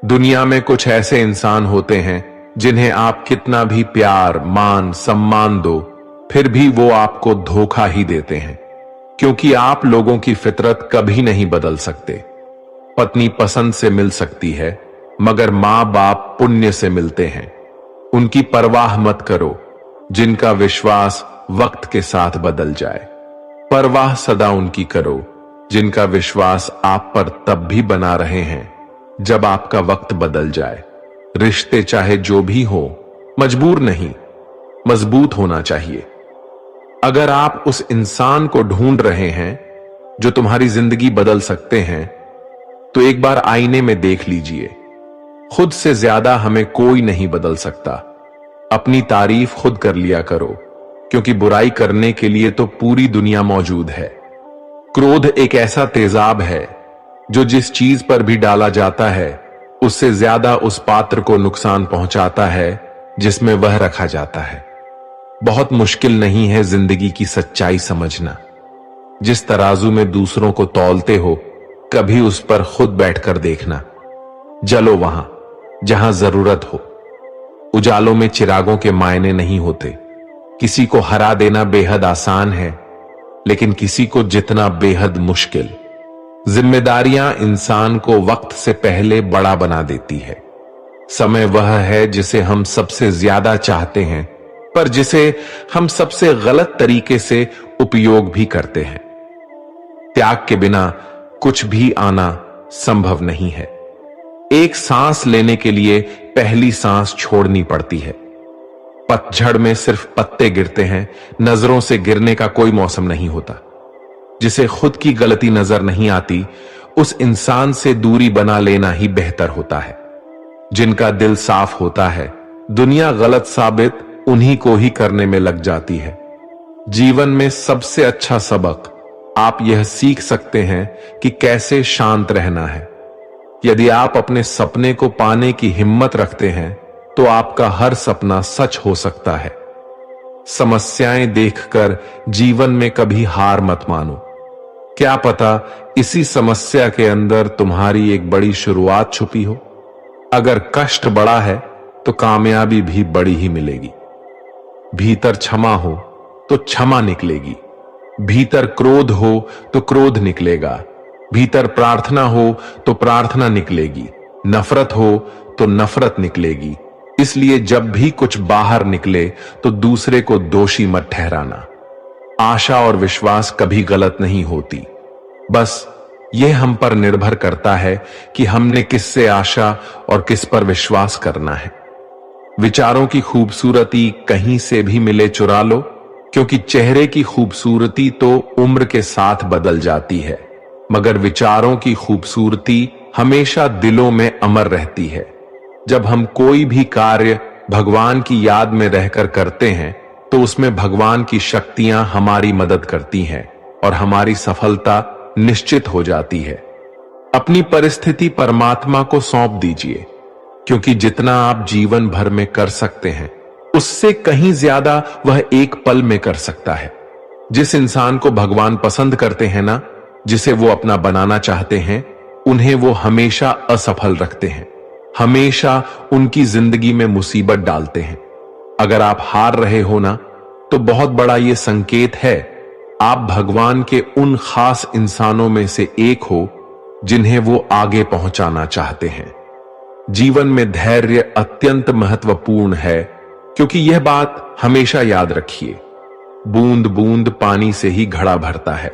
दुनिया में कुछ ऐसे इंसान होते हैं जिन्हें आप कितना भी प्यार, मान, सम्मान दो, फिर भी वो आपको धोखा ही देते हैं, क्योंकि आप लोगों की फितरत कभी नहीं बदल सकते। पत्नी पसंद से मिल सकती है, मगर मां बाप पुण्य से मिलते हैं। उनकी परवाह मत करो, जिनका विश्वास वक्त के साथ बदल जाए। परवाह सदा उनकी करो, जिनका विश्वास आप पर तब भी बना रहे हैं जब आपका वक्त बदल जाए। रिश्ते चाहे जो भी हो, मजबूर नहीं, मजबूत होना चाहिए। अगर आप उस इंसान को ढूंढ रहे हैं जो तुम्हारी जिंदगी बदल सकते हैं, तो एक बार आईने में देख लीजिए। खुद से ज्यादा हमें कोई नहीं बदल सकता। अपनी तारीफ खुद कर लिया करो, क्योंकि बुराई करने के लिए तो पूरी दुनिया मौजूद है। क्रोध एक ऐसा तेजाब है जो जिस चीज पर भी डाला जाता है उससे ज्यादा उस पात्र को नुकसान पहुंचाता है जिसमें वह रखा जाता है। बहुत मुश्किल नहीं है जिंदगी की सच्चाई समझना। जिस तराजू में दूसरों को तौलते हो, कभी उस पर खुद बैठकर देखना। जलो वहां जहां जरूरत हो। उजालों में चिरागों के मायने नहीं होते। किसी को हरा देना बेहद आसान है, लेकिन किसी को जितना बेहद मुश्किल। जिम्मेदारियां इंसान को वक्त से पहले बड़ा बना देती है। समय वह है जिसे हम सबसे ज्यादा चाहते हैं, पर जिसे हम सबसे गलत तरीके से उपयोग भी करते हैं। त्याग के बिना कुछ भी आना संभव नहीं है। एक सांस लेने के लिए पहली सांस छोड़नी पड़ती है। पतझड़ में सिर्फ पत्ते गिरते हैं, नजरों से गिरने का कोई मौसम नहीं होता। जिसे खुद की गलती नजर नहीं आती, उस इंसान से दूरी बना लेना ही बेहतर होता है। जिनका दिल साफ होता है, दुनिया गलत साबित उन्हीं को ही करने में लग जाती है। जीवन में सबसे अच्छा सबक आप यह सीख सकते हैं कि कैसे शांत रहना है। यदि आप अपने सपने को पाने की हिम्मत रखते हैं, तो आपका हर सपना सच हो सकता है। समस्याएं देखकर जीवन में कभी हार मत मानो। क्या पता इसी समस्या के अंदर तुम्हारी एक बड़ी शुरुआत छुपी हो। अगर कष्ट बड़ा है तो कामयाबी भी बड़ी ही मिलेगी। भीतर क्षमा हो तो क्षमा निकलेगी। भीतर क्रोध हो तो क्रोध निकलेगा। भीतर प्रार्थना हो तो प्रार्थना निकलेगी। नफरत हो तो नफरत निकलेगी। इसलिए जब भी कुछ बाहर निकले तो दूसरे को दोषी मत ठहराना। आशा और विश्वास कभी गलत नहीं होती। बस यह हम पर निर्भर करता है कि हमने किससे आशा और किस पर विश्वास करना है। विचारों की खूबसूरती कहीं से भी मिले चुरा लो, क्योंकि चेहरे की खूबसूरती तो उम्र के साथ बदल जाती है, मगर विचारों की खूबसूरती हमेशा दिलों में अमर रहती है। जब हम कोई भी कार्य भगवान की याद में रहकर करते हैं, तो उसमें भगवान की शक्तियां हमारी मदद करती हैं और हमारी सफलता निश्चित हो जाती है। अपनी परिस्थिति परमात्मा को सौंप दीजिए, क्योंकि जितना आप जीवन भर में कर सकते हैं, उससे कहीं ज्यादा वह एक पल में कर सकता है। जिस इंसान को भगवान पसंद करते हैं ना, जिसे वो अपना बनाना चाहते हैं, उन्हें वो हमेशा असफल रखते हैं, हमेशा उनकी जिंदगी में मुसीबत डालते हैं। अगर आप हार रहे हो ना, तो बहुत बड़ा ये संकेत है आप भगवान के उन खास इंसानों में से एक हो जिन्हें वो आगे पहुंचाना चाहते हैं। जीवन में धैर्य अत्यंत महत्वपूर्ण है, क्योंकि यह बात हमेशा याद रखिए, बूंद बूंद पानी से ही घड़ा भरता है।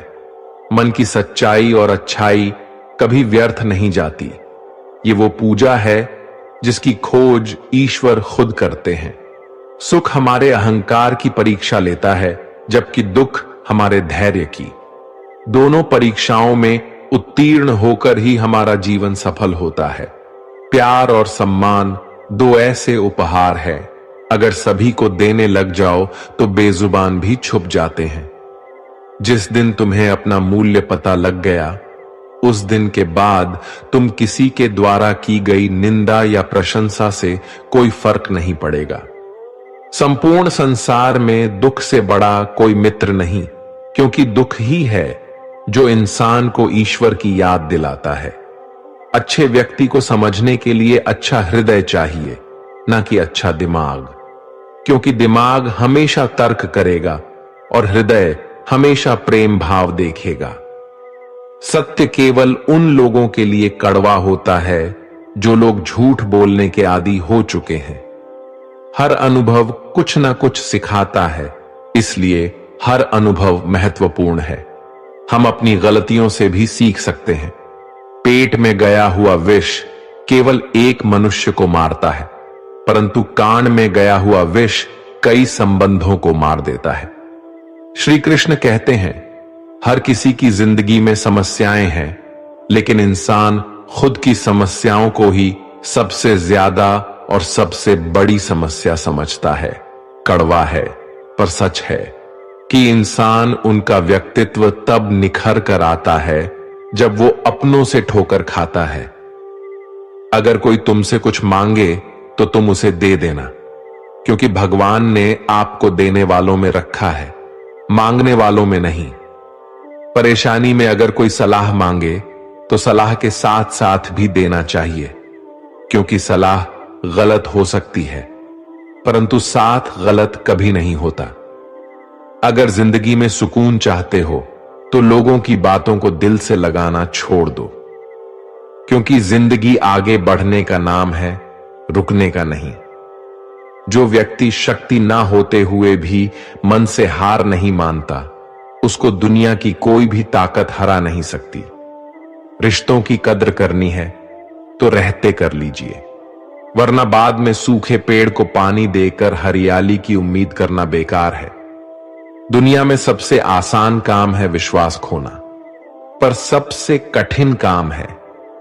मन की सच्चाई और अच्छाई कभी व्यर्थ नहीं जाती। ये वो पूजा है जिसकी खोज ईश्वर खुद करते हैं। सुख हमारे अहंकार की परीक्षा लेता है, जबकि दुख हमारे धैर्य की। दोनों परीक्षाओं में उत्तीर्ण होकर ही हमारा जीवन सफल होता है। प्यार और सम्मान दो ऐसे उपहार हैं, अगर सभी को देने लग जाओ तो बेजुबान भी छुप जाते हैं। जिस दिन तुम्हें अपना मूल्य पता लग गया, उस दिन के बाद तुम किसी के द्वारा की गई निंदा या प्रशंसा से कोई फर्क नहीं पड़ेगा। संपूर्ण संसार में दुख से बड़ा कोई मित्र नहीं, क्योंकि दुख ही है जो इंसान को ईश्वर की याद दिलाता है। अच्छे व्यक्ति को समझने के लिए अच्छा हृदय चाहिए, ना कि अच्छा दिमाग, क्योंकि दिमाग हमेशा तर्क करेगा और हृदय हमेशा प्रेम भाव देखेगा। सत्य केवल उन लोगों के लिए कड़वा होता है जो लोग झूठ बोलने के आदी हो चुके हैं। हर अनुभव कुछ ना कुछ सिखाता है, इसलिए हर अनुभव महत्वपूर्ण है। हम अपनी गलतियों से भी सीख सकते हैं। पेट में गया हुआ विष केवल एक मनुष्य को मारता है, परंतु कान में गया हुआ विष कई संबंधों को मार देता है। श्री कृष्ण कहते हैं, हर किसी की जिंदगी में समस्याएं हैं, लेकिन इंसान खुद की समस्याओं को ही सबसे ज्यादा और सबसे बड़ी समस्या समझता है। कड़वा है पर सच है कि इंसान उनका व्यक्तित्व तब निखर कर आता है जब वो अपनों से ठोकर खाता है। अगर कोई तुमसे कुछ मांगे तो तुम उसे दे देना, क्योंकि भगवान ने आपको देने वालों में रखा है, मांगने वालों में नहीं। परेशानी में अगर कोई सलाह मांगे तो सलाह के साथ साथ भी देना चाहिए, क्योंकि सलाह गलत हो सकती है, परंतु साथ गलत कभी नहीं होता। अगर जिंदगी में सुकून चाहते हो तो लोगों की बातों को दिल से लगाना छोड़ दो, क्योंकि जिंदगी आगे बढ़ने का नाम है, रुकने का नहीं। जो व्यक्ति शक्ति ना होते हुए भी मन से हार नहीं मानता, उसको दुनिया की कोई भी ताकत हरा नहीं सकती। रिश्तों की कद्र करनी है तो रहते कर लीजिए, वरना बाद में सूखे पेड़ को पानी देकर हरियाली की उम्मीद करना बेकार है। दुनिया में सबसे आसान काम है विश्वास खोना, पर सबसे कठिन काम है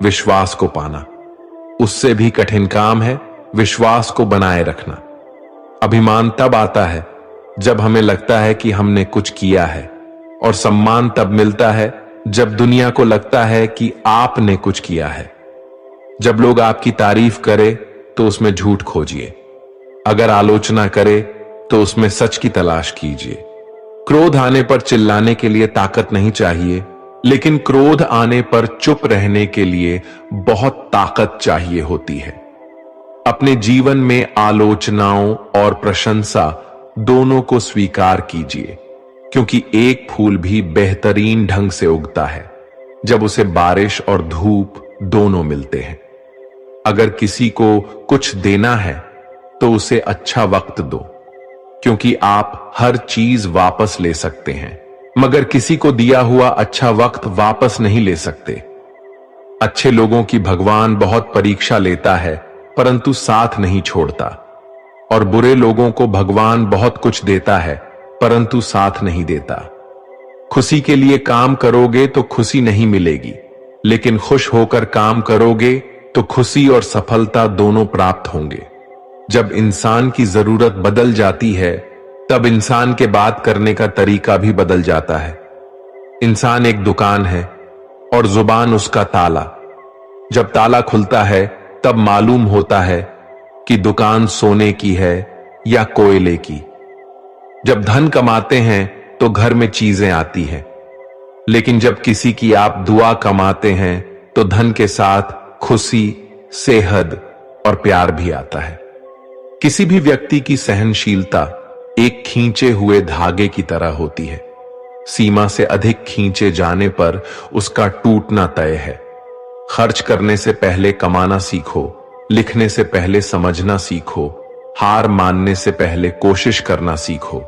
विश्वास को पाना। उससे भी कठिन काम है विश्वास को बनाए रखना। अभिमान तब आता है जब हमें लगता है कि हमने कुछ किया है, और सम्मान तब मिलता है जब दुनिया को लगता है कि आपने कुछ किया है। जब लोग आपकी तारीफ करे तो उसमें झूठ खोजिए, अगर आलोचना करे तो उसमें सच की तलाश कीजिए। क्रोध आने पर चिल्लाने के लिए ताकत नहीं चाहिए, लेकिन क्रोध आने पर चुप रहने के लिए बहुत ताकत चाहिए होती है। अपने जीवन में आलोचनाओं और प्रशंसा दोनों को स्वीकार कीजिए, क्योंकि एक फूल भी बेहतरीन ढंग से उगता है जब उसे बारिश और धूप दोनों मिलते हैं। अगर किसी को कुछ देना है तो उसे अच्छा वक्त दो, क्योंकि आप हर चीज वापस ले सकते हैं, मगर किसी को दिया हुआ अच्छा वक्त वापस नहीं ले सकते। अच्छे लोगों की भगवान बहुत परीक्षा लेता है, परंतु साथ नहीं छोड़ता, और बुरे लोगों को भगवान बहुत कुछ देता है, परंतु साथ नहीं देता। खुशी के लिए काम करोगे तो खुशी नहीं मिलेगी, लेकिन खुश होकर काम करोगे तो खुशी और सफलता दोनों प्राप्त होंगे। जब इंसान की जरूरत बदल जाती है, तब इंसान के बात करने का तरीका भी बदल जाता है। इंसान एक दुकान है और जुबान उसका ताला। जब ताला खुलता है तब मालूम होता है कि दुकान सोने की है या कोयले की। जब धन कमाते हैं तो घर में चीजें आती हैं, लेकिन जब किसी की आप दुआ कमाते हैं तो धन के साथ खुशी, सेहत और प्यार भी आता है। किसी भी व्यक्ति की सहनशीलता एक खींचे हुए धागे की तरह होती है। सीमा से अधिक खींचे जाने पर उसका टूटना तय है। खर्च करने से पहले कमाना सीखो, लिखने से पहले समझना सीखो, हार मानने से पहले कोशिश करना सीखो,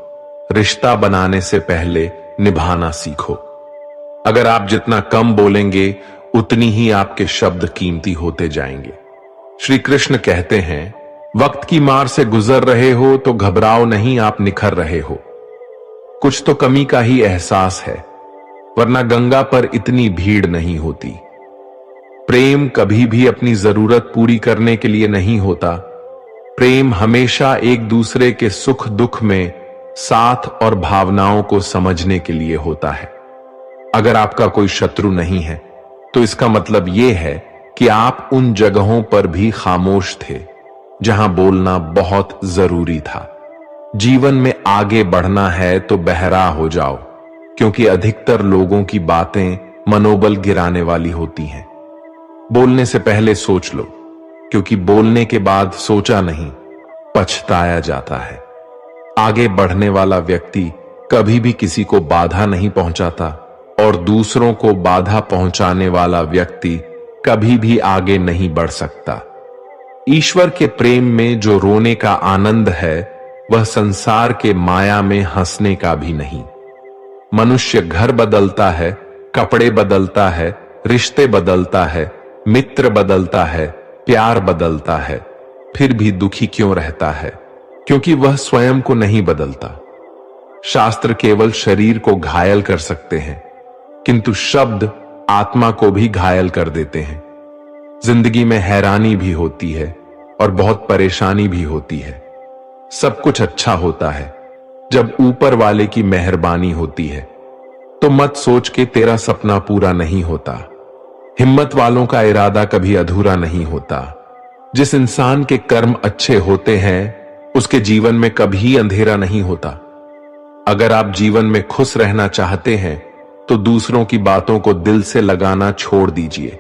रिश्ता बनाने से पहले निभाना सीखो। अगर आप जितना कम बोलेंगे, उतनी ही आपके शब्द कीमती होते जाएंगे। श्री कृष्ण कहते हैं, वक्त की मार से गुजर रहे हो तो घबराओ नहीं, आप निखर रहे हो। कुछ तो कमी का ही एहसास है, वरना गंगा पर इतनी भीड़ नहीं होती। प्रेम कभी भी अपनी जरूरत पूरी करने के लिए नहीं होता। प्रेम हमेशा एक दूसरे के सुख दुख में साथ और भावनाओं को समझने के लिए होता है। अगर आपका कोई शत्रु नहीं है तो इसका मतलब यह है कि आप उन जगहों पर भी खामोश थे जहां बोलना बहुत जरूरी था। जीवन में आगे बढ़ना है तो बहरा हो जाओ, क्योंकि अधिकतर लोगों की बातें मनोबल गिराने वाली होती हैं। बोलने से पहले सोच लो, क्योंकि बोलने के बाद सोचा नहीं, पछताया जाता है। आगे बढ़ने वाला व्यक्ति कभी भी किसी को बाधा नहीं पहुंचाता और दूसरों को बाधा पहुंचाने वाला व्यक्ति कभी भी आगे नहीं बढ़ सकता। ईश्वर के प्रेम में जो रोने का आनंद है, वह संसार के माया में हंसने का भी नहीं। मनुष्य घर बदलता है, कपड़े बदलता है, रिश्ते बदलता है, मित्र बदलता है, प्यार बदलता है, फिर भी दुखी क्यों रहता है? क्योंकि वह स्वयं को नहीं बदलता। शास्त्र केवल शरीर को घायल कर सकते हैं, किंतु शब्द आत्मा को भी घायल कर देते हैं। जिंदगी में हैरानी भी होती है और बहुत परेशानी भी होती है। सब कुछ अच्छा होता है जब ऊपर वाले की मेहरबानी होती है। तो मत सोच के तेरा सपना पूरा नहीं होता। हिम्मत वालों का इरादा कभी अधूरा नहीं होता। जिस इंसान के कर्म अच्छे होते हैं, उसके जीवन में कभी अंधेरा नहीं होता। अगर आप जीवन में खुश रहना चाहते हैं, तो दूसरों की बातों को दिल से लगाना छोड़ दीजिए।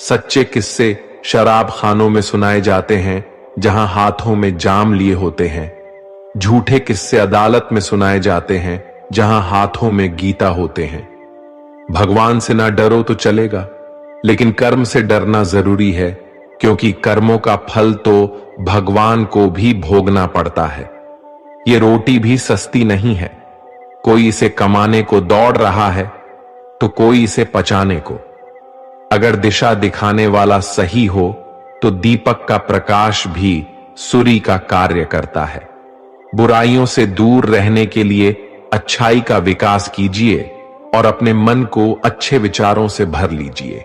सच्चे किस्से शराब खानों में सुनाए जाते हैं, जहां हाथों में जाम लिए होते हैं। झूठे किस्से अदालत में सुनाए जाते हैं, जहां हाथों में गीता होते हैं। भगवान से ना डरो तो चलेगा, लेकिन कर्म से डरना जरूरी है, क्योंकि कर्मों का फल तो भगवान को भी भोगना पड़ता है। ये रोटी भी सस्ती नहीं है। कोई इसे कमाने को दौड़ रहा है, तो कोई इसे पचाने को। अगर दिशा दिखाने वाला सही हो, तो दीपक का प्रकाश भी सूर्य का कार्य करता है। बुराइयों से दूर रहने के लिए अच्छाई का विकास कीजिए और अपने मन को अच्छे विचारों से भर लीजिए।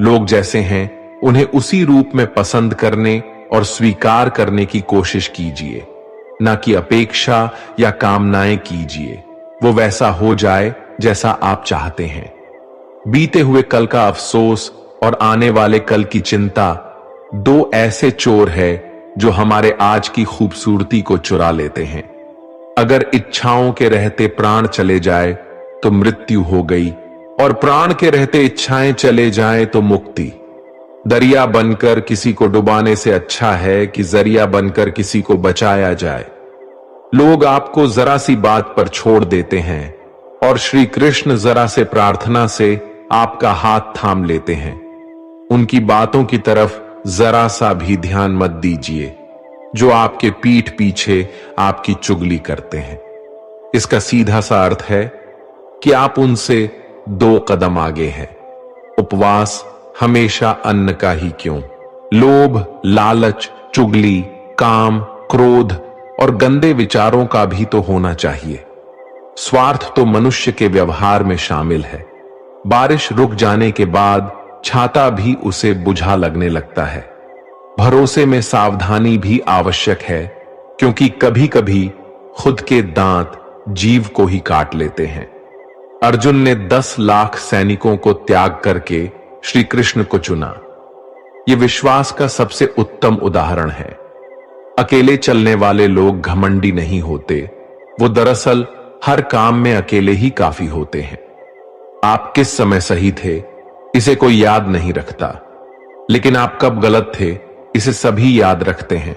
लोग जैसे हैं, उन्हें उसी रूप में पसंद करने और स्वीकार करने की कोशिश कीजिए, ना कि अपेक्षा या कामनाएं कीजिए। वो वैसा हो जाए जैसा आप चाहते हैं। बीते हुए कल का अफसोस और आने वाले कल की चिंता दो ऐसे चोर हैं जो हमारे आज की खूबसूरती को चुरा लेते हैं। अगर इच्छाओं के रहते प्राण चले जाए तो मृत्यु हो गई, और प्राण के रहते इच्छाएं चले जाए तो मुक्ति। दरिया बनकर किसी को डुबाने से अच्छा है कि जरिया बनकर किसी को बचाया जाए। लोग आपको जरा सी बात पर छोड़ देते हैं, और श्री कृष्ण जरा से प्रार्थना से आपका हाथ थाम लेते हैं। उनकी बातों की तरफ जरा सा भी ध्यान मत दीजिए, जो आपके पीठ पीछे आपकी चुगली करते हैं। इसका सीधा सा अर्थ है कि आप उनसे 2 कदम आगे हैं। उपवास हमेशा अन्न का ही क्यों? लोभ, लालच, चुगली, काम, क्रोध और गंदे विचारों का भी तो होना चाहिए। स्वार्थ तो मनुष्य के व्यवहार में शामिल है। बारिश रुक जाने के बाद छाता भी उसे बुझा लगने लगता है। भरोसे में सावधानी भी आवश्यक है, क्योंकि कभी कभी खुद के दांत जीव को ही काट लेते हैं। अर्जुन ने 10 लाख सैनिकों को त्याग करके श्री कृष्ण को चुना। यह विश्वास का सबसे उत्तम उदाहरण है। अकेले चलने वाले लोग घमंडी नहीं होते, वो दरअसल हर काम में अकेले ही काफी होते हैं। आप किस समय सही थे, इसे कोई याद नहीं रखता, लेकिन आप कब गलत थे, इसे सभी याद रखते हैं।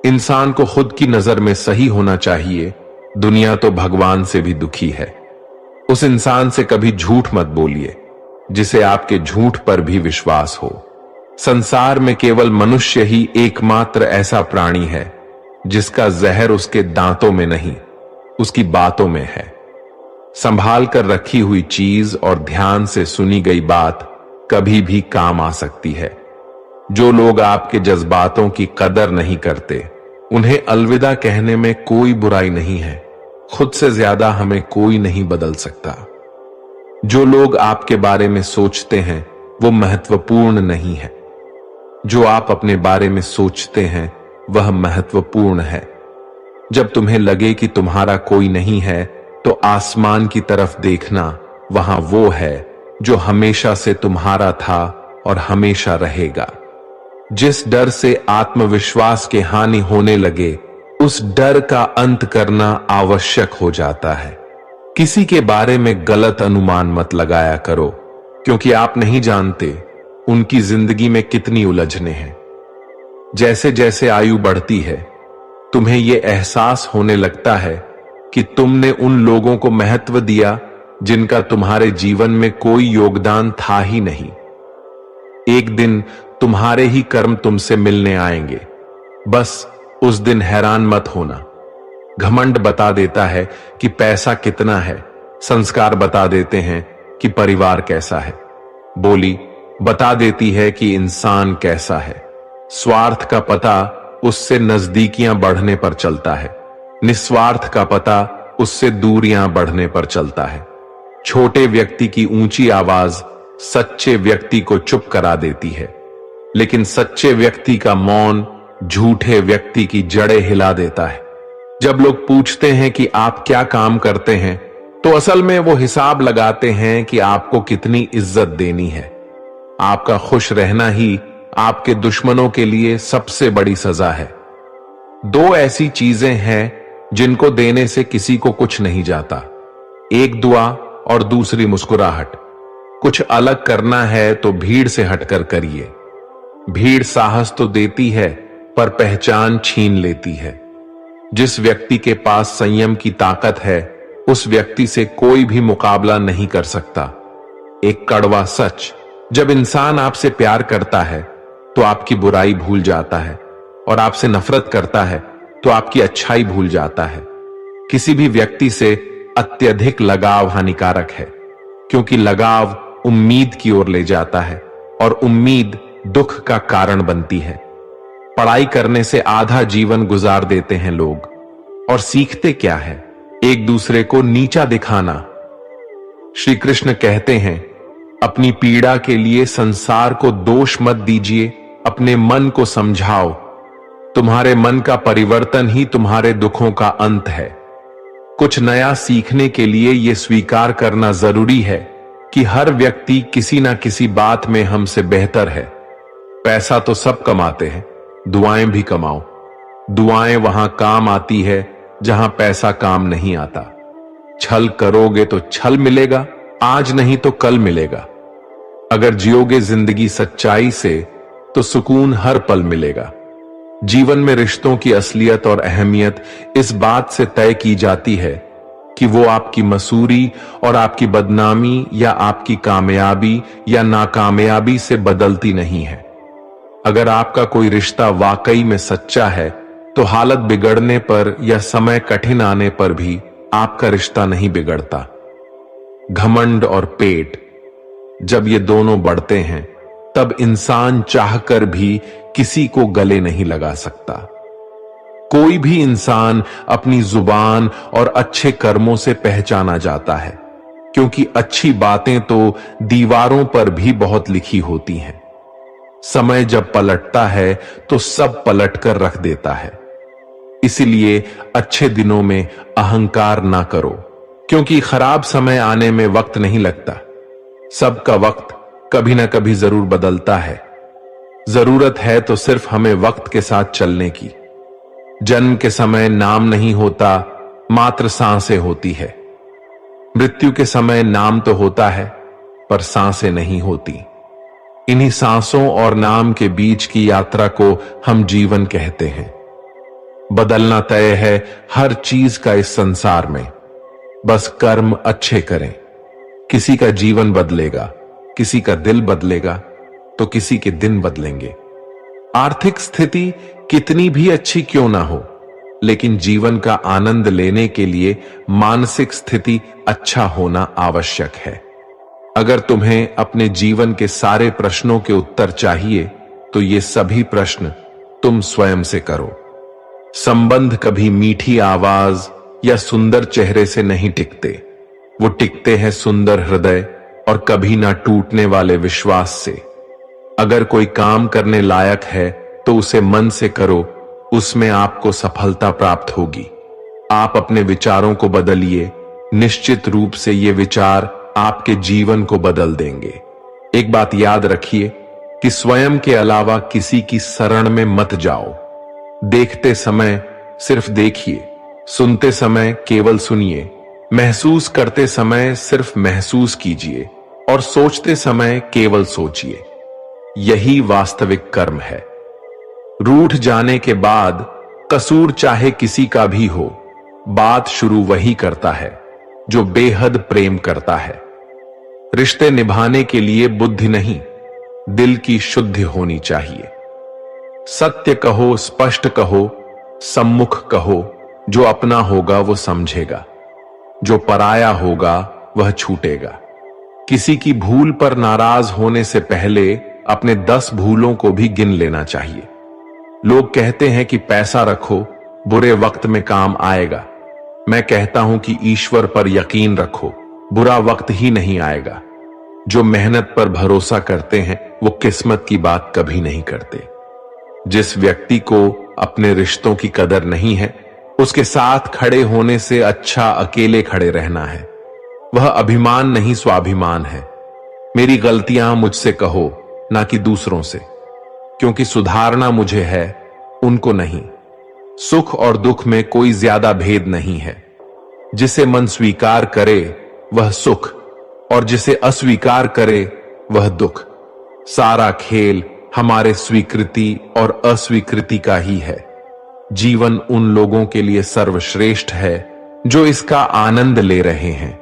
इंसान को खुद की नजर में सही होना चाहिए। दुनिया तो भगवान से भी दुखी है। उस इंसान से कभी झूठ मत बोलिए जिसे आपके झूठ पर भी विश्वास हो। संसार में केवल मनुष्य ही एकमात्र ऐसा प्राणी है जिसका जहर उसके दांतों में नहीं, उसकी बातों में है। संभाल कर रखी हुई चीज और ध्यान से सुनी गई बात कभी भी काम आ सकती है। जो लोग आपके जज्बातों की कदर नहीं करते, उन्हें अलविदा कहने में कोई बुराई नहीं है। खुद से ज्यादा हमें कोई नहीं बदल सकता। जो लोग आपके बारे में सोचते हैं, वो महत्वपूर्ण नहीं है। जो आप अपने बारे में सोचते हैं, वह महत्वपूर्ण है। जब तुम्हें लगे कि तुम्हारा कोई नहीं है, तो आसमान की तरफ देखना। वहां वो है जो हमेशा से तुम्हारा था और हमेशा रहेगा। जिस डर से आत्मविश्वास के हानि होने लगे, उस डर का अंत करना आवश्यक हो जाता है। किसी के बारे में गलत अनुमान मत लगाया करो, क्योंकि आप नहीं जानते उनकी जिंदगी में कितनी उलझने हैं। जैसे जैसे आयु बढ़ती है, तुम्हें यह एहसास होने लगता है कि तुमने उन लोगों को महत्व दिया जिनका तुम्हारे जीवन में कोई योगदान था ही नहीं। एक दिन तुम्हारे ही कर्म तुमसे मिलने आएंगे, बस उस दिन हैरान मत होना। घमंड बता देता है कि पैसा कितना है, संस्कार बता देते हैं कि परिवार कैसा है, बोली बता देती है कि इंसान कैसा है। स्वार्थ का पता उससे नजदीकियां बढ़ने पर चलता है, निस्वार्थ का पता उससे दूरियां बढ़ने पर चलता है। छोटे व्यक्ति की ऊंची आवाज सच्चे व्यक्ति को चुप करा देती है, लेकिन सच्चे व्यक्ति का मौन झूठे व्यक्ति की जड़ें हिला देता है। जब लोग पूछते हैं कि आप क्या काम करते हैं, तो असल में वो हिसाब लगाते हैं कि आपको कितनी इज्जत देनी है। आपका खुश रहना ही आपके दुश्मनों के लिए सबसे बड़ी सजा है। दो ऐसी चीजें हैं जिनको देने से किसी को कुछ नहीं जाता, एक दुआ और दूसरी मुस्कुराहट। कुछ अलग करना है तो भीड़ से हटकर करिए। भीड़ साहस तो देती है पर पहचान छीन लेती है। जिस व्यक्ति के पास संयम की ताकत है, उस व्यक्ति से कोई भी मुकाबला नहीं कर सकता। एक कड़वा सच, जब इंसान आपसे प्यार करता है तो आपकी बुराई भूल जाता है, और आपसे नफरत करता है तो आपकी अच्छाई भूल जाता है। किसी भी व्यक्ति से अत्यधिक लगाव हानिकारक है, क्योंकि लगाव उम्मीद की ओर ले जाता है और उम्मीद दुख का कारण बनती है। पढ़ाई करने से आधा जीवन गुजार देते हैं लोग, और सीखते क्या है? एक दूसरे को नीचा दिखाना। श्री कृष्ण कहते हैं, अपनी पीड़ा के लिए संसार को दोष मत दीजिए, अपने मन को समझाओ। तुम्हारे मन का परिवर्तन ही तुम्हारे दुखों का अंत है। कुछ नया सीखने के लिए यह स्वीकार करना जरूरी है कि हर व्यक्ति किसी ना किसी बात में हमसे बेहतर है। पैसा तो सब कमाते हैं, दुआएं भी कमाओ। दुआएं वहां काम आती है जहां पैसा काम नहीं आता। छल करोगे तो छल मिलेगा, आज नहीं तो कल मिलेगा। अगर जियोगे जिंदगी सच्चाई से तो सुकून हर पल मिलेगा। जीवन में रिश्तों की असलियत और अहमियत इस बात से तय की जाती है कि वो आपकी मसूरी और आपकी बदनामी या आपकी कामयाबी या नाकामयाबी से बदलती नहीं है। अगर आपका कोई रिश्ता वाकई में सच्चा है तो हालत बिगड़ने पर या समय कठिन आने पर भी आपका रिश्ता नहीं बिगड़ता। घमंड और पेट, जब ये दोनों बढ़ते हैं तब इंसान चाहकर भी किसी को गले नहीं लगा सकता। कोई भी इंसान अपनी जुबान और अच्छे कर्मों से पहचाना जाता है, क्योंकि अच्छी बातें तो दीवारों पर भी बहुत लिखी होती हैं। समय जब पलटता है तो सब पलट कर रख देता है। इसलिए अच्छे दिनों में अहंकार ना करो, क्योंकि खराब समय आने में वक्त नहीं लगता। सबका वक्त कभी ना कभी जरूर बदलता है। जरूरत है तो सिर्फ हमें वक्त के साथ चलने की। जन्म के समय नाम नहीं होता, मात्र सांसें होती है। मृत्यु के समय नाम तो होता है, पर सांसें नहीं होती। इन्हीं सांसों और नाम के बीच की यात्रा को हम जीवन कहते हैं। बदलना तय है हर चीज का इस संसार में, बस कर्म अच्छे करें। किसी का जीवन बदलेगा, किसी का दिल बदलेगा, तो किसी के दिन बदलेंगे। आर्थिक स्थिति कितनी भी अच्छी क्यों ना हो, लेकिन जीवन का आनंद लेने के लिए मानसिक स्थिति अच्छा होना आवश्यक है। अगर तुम्हें अपने जीवन के सारे प्रश्नों के उत्तर चाहिए तो ये सभी प्रश्न तुम स्वयं से करो। संबंध कभी मीठी आवाज या सुंदर चेहरे से नहीं टिकते, वो टिकते हैं सुंदर हृदय और कभी ना टूटने वाले विश्वास से। अगर कोई काम करने लायक है तो उसे मन से करो, उसमें आपको सफलता प्राप्त होगी। आप अपने विचारों को बदलिए, निश्चित रूप से ये विचार आपके जीवन को बदल देंगे। एक बात याद रखिए कि स्वयं के अलावा किसी की शरण में मत जाओ। देखते समय सिर्फ देखिए, सुनते समय केवल सुनिए, महसूस करते समय सिर्फ महसूस कीजिए और सोचते समय केवल सोचिए। यही वास्तविक कर्म है। रूठ जाने के बाद कसूर चाहे किसी का भी हो, बात शुरू वही करता है जो बेहद प्रेम करता है। रिश्ते निभाने के लिए बुद्धि नहीं, दिल की शुद्धि होनी चाहिए। सत्य कहो, स्पष्ट कहो, सम्मुख कहो। जो अपना होगा वो समझेगा, जो पराया होगा वह छूटेगा। किसी की भूल पर नाराज होने से पहले अपने 10 भूलों को भी गिन लेना चाहिए। लोग कहते हैं कि पैसा रखो, बुरे वक्त में काम आएगा। मैं कहता हूं कि ईश्वर पर यकीन रखो, बुरा वक्त ही नहीं आएगा। जो मेहनत पर भरोसा करते हैं वो किस्मत की बात कभी नहीं करते। जिस व्यक्ति को अपने रिश्तों की कदर नहीं है, उसके साथ खड़े होने से अच्छा अकेले खड़े रहना है। वह अभिमान नहीं, स्वाभिमान है। मेरी गलतियां मुझसे कहो, ना कि दूसरों से, क्योंकि सुधारना मुझे है, उनको नहीं। सुख और दुख में कोई ज्यादा भेद नहीं है। जिसे मन स्वीकार करे वह सुख, और जिसे अस्वीकार करे वह दुख। सारा खेल हमारे स्वीकृति और अस्वीकृति का ही है। जीवन उन लोगों के लिए सर्वश्रेष्ठ है जो इसका आनंद ले रहे हैं।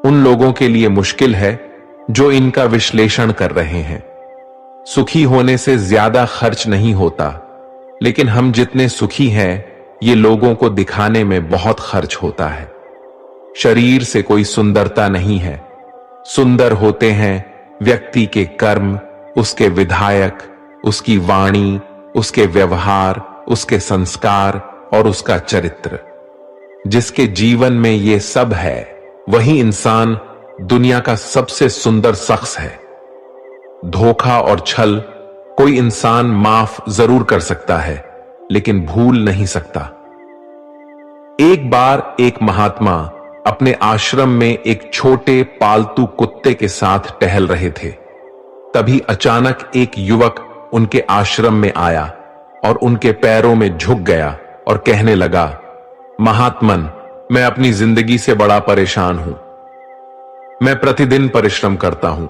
उन लोगों के लिए मुश्किल है जो इनका विश्लेषण कर रहे हैं। सुखी होने से ज्यादा खर्च नहीं होता, लेकिन हम जितने सुखी हैं ये लोगों को दिखाने में बहुत खर्च होता है। शरीर से कोई सुंदरता नहीं है, सुंदर होते हैं व्यक्ति के कर्म, उसके विधायक, उसकी वाणी, उसके व्यवहार, उसके संस्कार और उसका चरित्र। जिसके जीवन में ये सब है वही इंसान दुनिया का सबसे सुंदर शख्स है। धोखा और छल कोई इंसान माफ जरूर कर सकता है, लेकिन भूल नहीं सकता। एक बार एक महात्मा अपने आश्रम में एक छोटे पालतू कुत्ते के साथ टहल रहे थे। तभी अचानक एक युवक उनके आश्रम में आया और उनके पैरों में झुक गया और कहने लगा, महात्मन, मैं अपनी जिंदगी से बड़ा परेशान हूं। मैं प्रतिदिन परिश्रम करता हूं,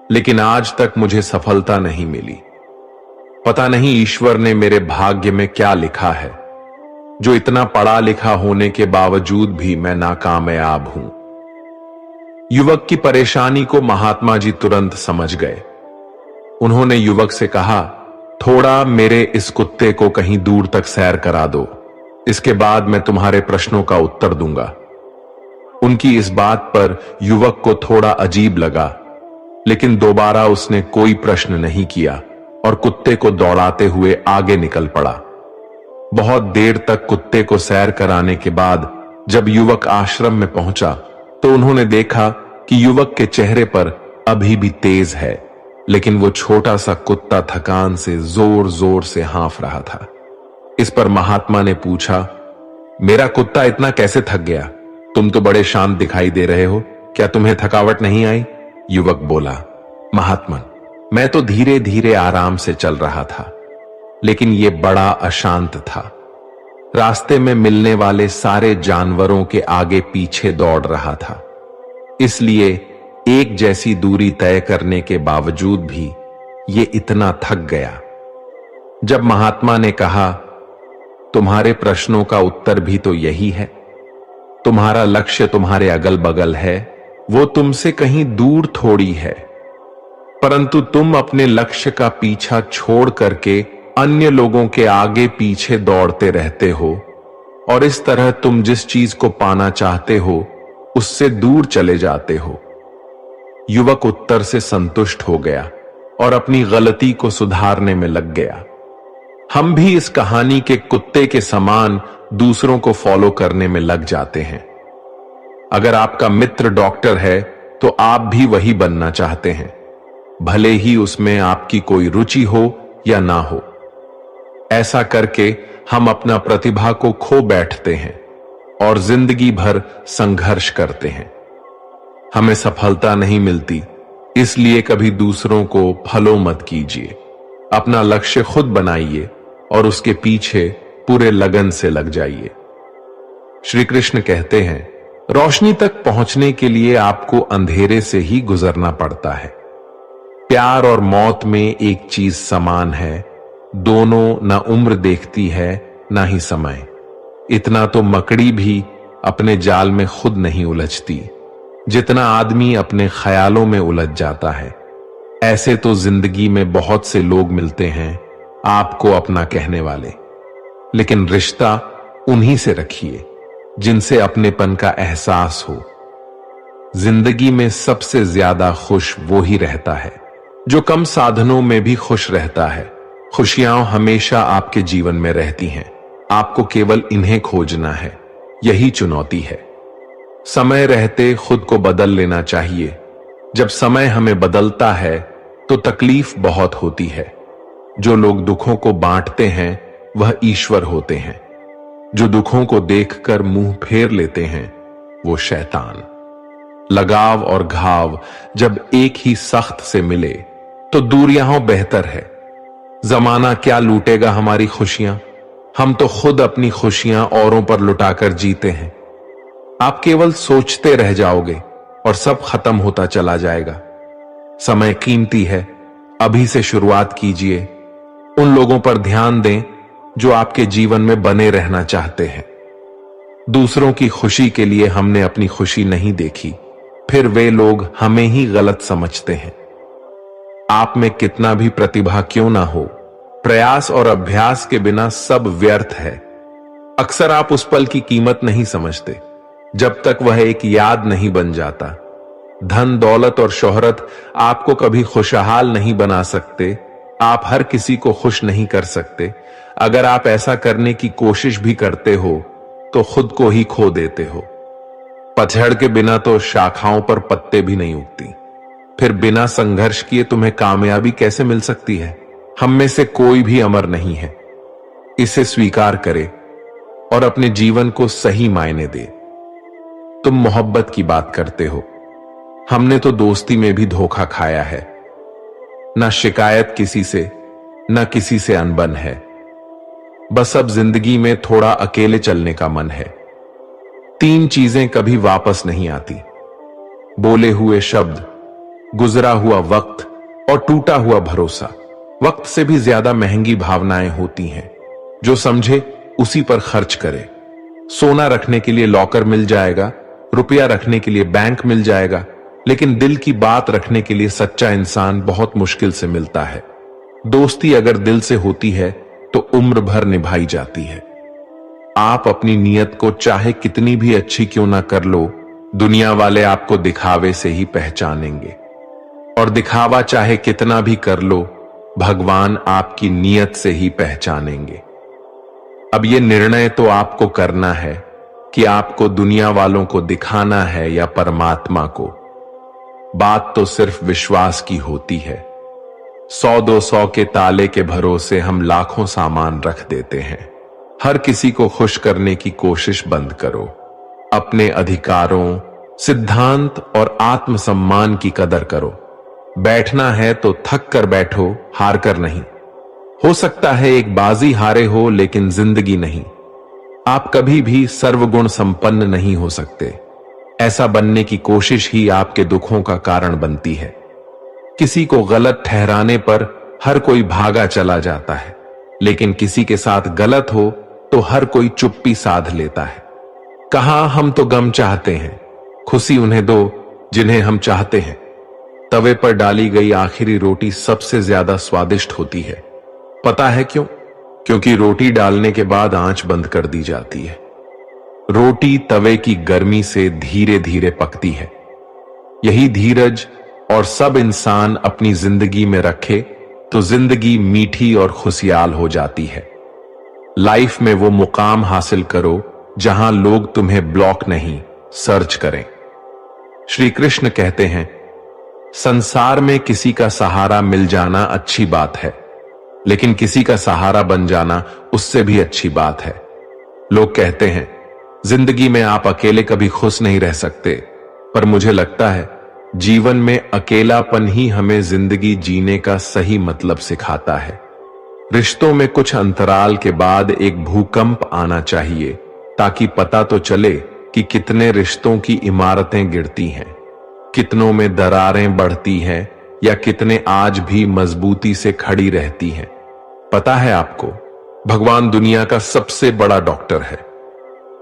लेकिन आज तक मुझे सफलता नहीं मिली। पता नहीं ईश्वर ने मेरे भाग्य में क्या लिखा है, जो इतना पढ़ा लिखा होने के बावजूद भी मैं नाकामयाब हूं। युवक की परेशानी को महात्मा जी तुरंत समझ गए। उन्होंने युवक से कहा, थोड़ा मेरे इस कुत्ते को कहीं दूर तक सैर करा दो, इसके बाद मैं तुम्हारे प्रश्नों का उत्तर दूंगा। उनकी इस बात पर युवक को थोड़ा अजीब लगा, लेकिन दोबारा उसने कोई प्रश्न नहीं किया और कुत्ते को दौड़ाते हुए आगे निकल पड़ा। बहुत देर तक कुत्ते को सैर कराने के बाद जब युवक आश्रम में पहुंचा तो उन्होंने देखा कि युवक के चेहरे पर अभी भी तेज है, लेकिन वो छोटा सा कुत्ता थकान से जोर जोर से हाँफ रहा था। इस पर महात्मा ने पूछा, मेरा कुत्ता इतना कैसे थक गया? तुम तो बड़े शांत दिखाई दे रहे हो, क्या तुम्हें थकावट नहीं आई? युवक बोला, महात्मन, मैं तो धीरे धीरे आराम से चल रहा था, लेकिन ये बड़ा अशांत था। रास्ते में मिलने वाले सारे जानवरों के आगे पीछे दौड़ रहा था, इसलिए एक जैसी दूरी तय करने के बावजूद भी ये इतना थक गया। जब महात्मा ने कहा, तुम्हारे प्रश्नों का उत्तर भी तो यही है, तुम्हारा लक्ष्य तुम्हारे अगल बगल है, वो तुमसे कहीं दूर थोड़ी है, परंतु तुम अपने लक्ष्य का पीछा छोड़ करके अन्य लोगों के आगे पीछे दौड़ते रहते हो, और इस तरह तुम जिस चीज को पाना चाहते हो उससे दूर चले जाते हो। युवक उत्तर से संतुष्ट हो गया और अपनी गलती को सुधारने में लग गया। हम भी इस कहानी के कुत्ते के समान दूसरों को फॉलो करने में लग जाते हैं। अगर आपका मित्र डॉक्टर है तो आप भी वही बनना चाहते हैं, भले ही उसमें आपकी कोई रुचि हो या ना हो। ऐसा करके हम अपना प्रतिभा को खो बैठते हैं और जिंदगी भर संघर्ष करते हैं। हमें सफलता नहीं मिलती, इसलिए कभी दूसरों को फॉलो मत कीजिए। अपना लक्ष्य खुद बनाइए और उसके पीछे पूरे लगन से लग जाइए। श्री कृष्ण कहते हैं, रोशनी तक पहुंचने के लिए आपको अंधेरे से ही गुजरना पड़ता है। प्यार और मौत में एक चीज समान है, दोनों ना उम्र देखती है ना ही समय। इतना तो मकड़ी भी अपने जाल में खुद नहीं उलझती जितना आदमी अपने ख्यालों में उलझ जाता है। ऐसे तो जिंदगी में बहुत से लोग मिलते हैं आपको अपना कहने वाले, लेकिन रिश्ता उन्हीं से रखिए जिनसे अपनेपन का एहसास हो। जिंदगी में सबसे ज्यादा खुश वो ही रहता है जो कम साधनों में भी खुश रहता है। खुशियां हमेशा आपके जीवन में रहती हैं, आपको केवल इन्हें खोजना है, यही चुनौती है। समय रहते खुद को बदल लेना चाहिए। जब समय हमें बदलता है तो तकलीफ बहुत होती है। जो लोग दुखों को बांटते हैं वह ईश्वर होते हैं, जो दुखों को देखकर मुंह फेर लेते हैं वो शैतान। लगाव और घाव जब एक ही सख्त से मिले तो दूरियां बेहतर है। जमाना क्या लूटेगा हमारी खुशियां, हम तो खुद अपनी खुशियां औरों पर लुटाकर जीते हैं। आप केवल सोचते रह जाओगे और सब खत्म होता चला जाएगा। समय कीमती है, अभी से शुरुआत कीजिए। उन लोगों पर ध्यान दें जो आपके जीवन में बने रहना चाहते हैं। दूसरों की खुशी के लिए हमने अपनी खुशी नहीं देखी, फिर वे लोग हमें ही गलत समझते हैं। आप में कितना भी प्रतिभा क्यों ना हो, प्रयास और अभ्यास के बिना सब व्यर्थ है। अक्सर आप उस पल की कीमत नहीं समझते जब तक वह एक याद नहीं बन जाता। धन दौलत और शोहरत आपको कभी खुशहाल नहीं बना सकते। आप हर किसी को खुश नहीं कर सकते। अगर आप ऐसा करने की कोशिश भी करते हो तो खुद को ही खो देते हो। पतझड़ के बिना तो शाखाओं पर पत्ते भी नहीं उगती, फिर बिना संघर्ष किए तुम्हें कामयाबी कैसे मिल सकती है। हम में से कोई भी अमर नहीं है, इसे स्वीकार करे और अपने जीवन को सही मायने दे। तुम मोहब्बत की बात करते हो, हमने तो दोस्ती में भी धोखा खाया है। ना शिकायत किसी से, ना किसी से अनबन है। बस अब जिंदगी में थोड़ा अकेले चलने का मन है। 3 चीजें कभी वापस नहीं आती, बोले हुए शब्द, गुजरा हुआ वक्त और टूटा हुआ भरोसा। वक्त से भी ज्यादा महंगी भावनाएं होती हैं। जो समझे उसी पर खर्च करे। सोना रखने के लिए लॉकर मिल जाएगा, रुपया रखने के लिए बैंक मिल जाएगा, लेकिन दिल की बात रखने के लिए सच्चा इंसान बहुत मुश्किल से मिलता है। दोस्ती अगर दिल से होती है तो उम्र भर निभाई जाती है। आप अपनी नियत को चाहे कितनी भी अच्छी क्यों ना कर लो, दुनिया वाले आपको दिखावे से ही पहचानेंगे। और दिखावा चाहे कितना भी कर लो, भगवान आपकी नियत से ही पहचानेंगे। अब यह निर्णय तो आपको करना है कि आपको दुनिया वालों को दिखाना है या परमात्मा को। बात तो सिर्फ विश्वास की होती है। 100-200 के ताले के भरोसे हम लाखों सामान रख देते हैं। हर किसी को खुश करने की कोशिश बंद करो। अपने अधिकारों, सिद्धांत और आत्मसम्मान की कदर करो। बैठना है तो थक कर बैठो, हार कर नहीं। हो सकता है एक बाजी हारे हो, लेकिन जिंदगी नहीं। आप कभी भी सर्वगुण संपन्न नहीं हो सकते। ऐसा बनने की कोशिश ही आपके दुखों का कारण बनती है। किसी को गलत ठहराने पर हर कोई भागा चला जाता है, लेकिन किसी के साथ गलत हो तो हर कोई चुप्पी साध लेता है। कहां हम तो गम चाहते हैं, खुशी उन्हें दो जिन्हें हम चाहते हैं। तवे पर डाली गई आखिरी रोटी सबसे ज्यादा स्वादिष्ट होती है। पता है क्यों? क्योंकि रोटी डालने के बाद आंच बंद कर दी जाती है। रोटी तवे की गर्मी से धीरे धीरे पकती है। यही धीरज और सब इंसान अपनी जिंदगी में रखे तो जिंदगी मीठी और खुशहाल हो जाती है। लाइफ में वो मुकाम हासिल करो जहां लोग तुम्हें ब्लॉक नहीं, सर्च करें। श्री कृष्ण कहते हैं, संसार में किसी का सहारा मिल जाना अच्छी बात है, लेकिन किसी का सहारा बन जाना उससे भी अच्छी बात है। लोग कहते हैं जिंदगी में आप अकेले कभी खुश नहीं रह सकते, पर मुझे लगता है जीवन में अकेलापन ही हमें जिंदगी जीने का सही मतलब सिखाता है। रिश्तों में कुछ अंतराल के बाद एक भूकंप आना चाहिए, ताकि पता तो चले कि कितने रिश्तों की इमारतें गिरती हैं, कितनों में दरारें बढ़ती हैं या कितने आज भी मजबूती से खड़ी रहती हैं। पता है आपको, भगवान दुनिया का सबसे बड़ा डॉक्टर है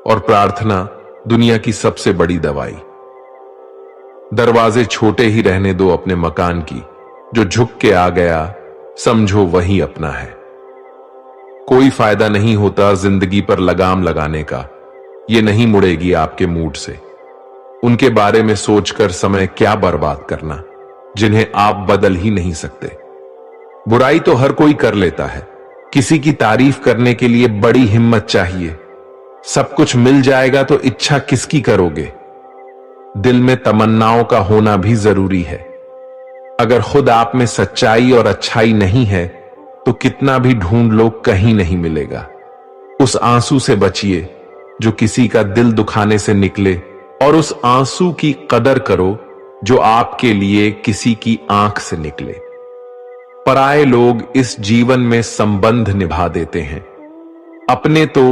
और प्रार्थना दुनिया की सबसे बड़ी दवाई। दरवाजे छोटे ही रहने दो अपने मकान की, जो झुक के आ गया समझो वही अपना है। कोई फायदा नहीं होता जिंदगी पर लगाम लगाने का, ये नहीं मुड़ेगी आपके मूड से। उनके बारे में सोचकर समय क्या बर्बाद करना, जिन्हें आप बदल ही नहीं सकते। बुराई तो हर कोई कर लेता है, किसी की तारीफ करने के लिए बड़ी हिम्मत चाहिए। सब कुछ मिल जाएगा तो इच्छा किसकी करोगे? दिल में तमन्नाओं का होना भी जरूरी है। अगर खुद आप में सच्चाई और अच्छाई नहीं है तो कितना भी ढूंढ लो कहीं नहीं मिलेगा। उस आंसू से बचिए जो किसी का दिल दुखाने से निकले, और उस आंसू की कदर करो जो आपके लिए किसी की आंख से निकले। पराये लोग इस जीवन में संबंध निभा देते हैं, अपने तो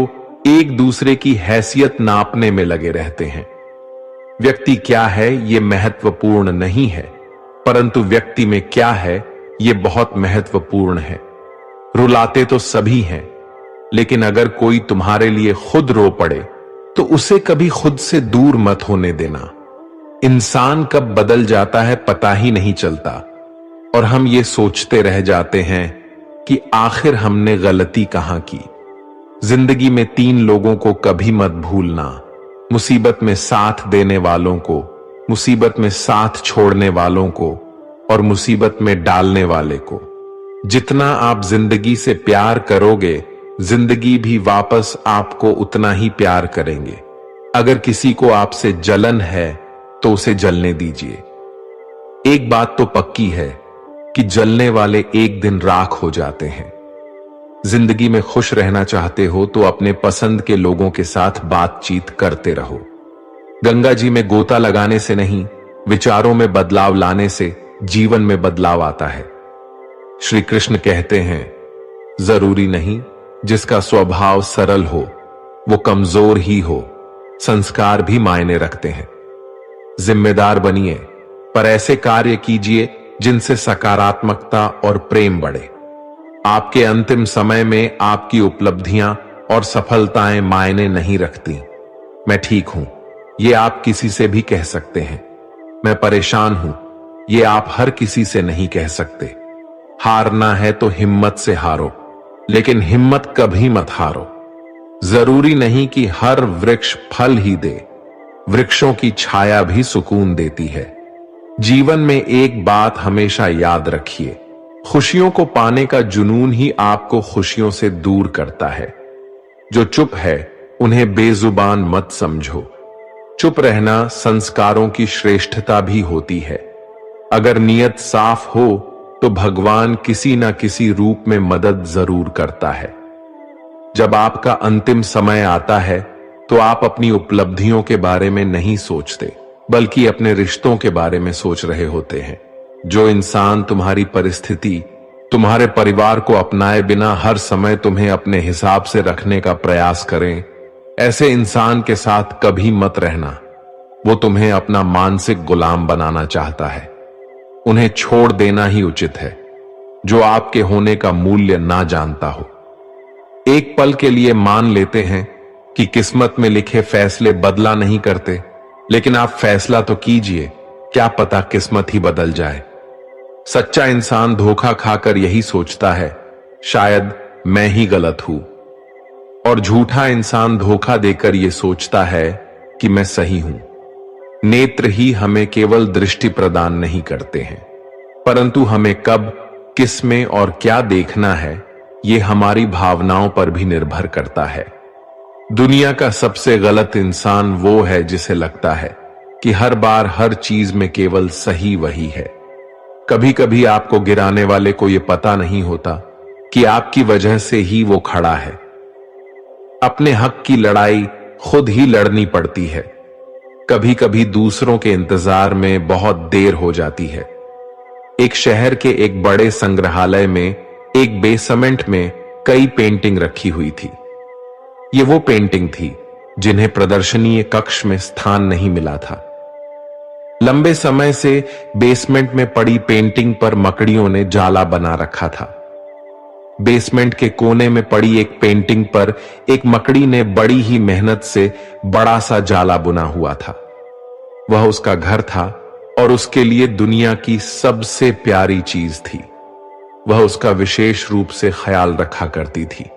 एक दूसरे की हैसियत नापने में लगे रहते हैं। व्यक्ति क्या है ये महत्वपूर्ण नहीं है, परंतु व्यक्ति में क्या है ये बहुत महत्वपूर्ण है। रुलाते तो सभी हैं, लेकिन अगर कोई तुम्हारे लिए खुद रो पड़े तो उसे कभी खुद से दूर मत होने देना। इंसान कब बदल जाता है पता ही नहीं चलता, और हम ये सोचते रह जाते हैं कि आखिर हमने गलती कहां की। जिंदगी में 3 लोगों को कभी मत भूलना, मुसीबत में साथ देने वालों को, मुसीबत में साथ छोड़ने वालों को, और मुसीबत में डालने वाले को। जितना आप जिंदगी से प्यार करोगे, जिंदगी भी वापस आपको उतना ही प्यार करेंगे। अगर किसी को आपसे जलन है तो उसे जलने दीजिए। एक बात तो पक्की है कि जलने वाले एक दिन राख हो जाते हैं। जिंदगी में खुश रहना चाहते हो तो अपने पसंद के लोगों के साथ बातचीत करते रहो। गंगा जी में गोता लगाने से नहीं, विचारों में बदलाव लाने से जीवन में बदलाव आता है। श्री कृष्ण कहते हैं, जरूरी नहीं जिसका स्वभाव सरल हो वो कमजोर ही हो, संस्कार भी मायने रखते हैं। जिम्मेदार बनिए, पर ऐसे कार्य कीजिए जिनसे सकारात्मकता और प्रेम बढ़े। आपके अंतिम समय में आपकी उपलब्धियां और सफलताएं मायने नहीं रखती। मैं ठीक हूं, ये आप किसी से भी कह सकते हैं। मैं परेशान हूं, ये आप हर किसी से नहीं कह सकते। हारना है तो हिम्मत से हारो, लेकिन हिम्मत कभी मत हारो। जरूरी नहीं कि हर वृक्ष फल ही दे, वृक्षों की छाया भी सुकून देती है। जीवन में एक बात हमेशा याद रखिए, खुशियों को पाने का जुनून ही आपको खुशियों से दूर करता है। जो चुप है उन्हें बेजुबान मत समझो। चुप रहना संस्कारों की श्रेष्ठता भी होती है। अगर नीयत साफ हो तो भगवान किसी न किसी रूप में मदद जरूर करता है। जब आपका अंतिम समय आता है तो आप अपनी उपलब्धियों के बारे में नहीं सोचते, बल्कि अपने रिश्तों के बारे में सोच रहे होते हैं। जो इंसान तुम्हारी परिस्थिति, तुम्हारे परिवार को अपनाए बिना हर समय तुम्हें अपने हिसाब से रखने का प्रयास करें, ऐसे इंसान के साथ कभी मत रहना। वो तुम्हें अपना मानसिक गुलाम बनाना चाहता है। उन्हें छोड़ देना ही उचित है, जो आपके होने का मूल्य ना जानता हो। एक पल के लिए मान लेते हैं कि किस्मत में लिखे फैसले बदला नहीं करते, लेकिन आप फैसला तो कीजिए, क्या पता किस्मत ही बदल जाए। सच्चा इंसान धोखा खाकर यही सोचता है, शायद मैं ही गलत हूं, और झूठा इंसान धोखा देकर यह सोचता है कि मैं सही हूं। नेत्र ही हमें केवल दृष्टि प्रदान नहीं करते हैं, परंतु हमें कब, किस में और क्या देखना है, यह हमारी भावनाओं पर भी निर्भर करता है। दुनिया का सबसे गलत इंसान वो है जिसे लगता है कि हर बार हर चीज में केवल सही वही है। कभी कभी आपको गिराने वाले को यह पता नहीं होता कि आपकी वजह से ही वो खड़ा है। अपने हक की लड़ाई खुद ही लड़नी पड़ती है। कभी कभी दूसरों के इंतजार में बहुत देर हो जाती है। एक शहर के एक बड़े संग्रहालय में एक बेसमेंट में कई पेंटिंग रखी हुई थी। ये वो पेंटिंग थी जिन्हें प्रदर्शनीय कक्ष में स्थान नहीं मिला था। लंबे समय से बेसमेंट में पड़ी पेंटिंग पर मकड़ियों ने जाला बना रखा था। बेसमेंट के कोने में पड़ी एक पेंटिंग पर एक मकड़ी ने बड़ी ही मेहनत से बड़ा सा जाला बुना हुआ था। वह उसका घर था और उसके लिए दुनिया की सबसे प्यारी चीज थी। वह उसका विशेष रूप से ख्याल रखा करती थी।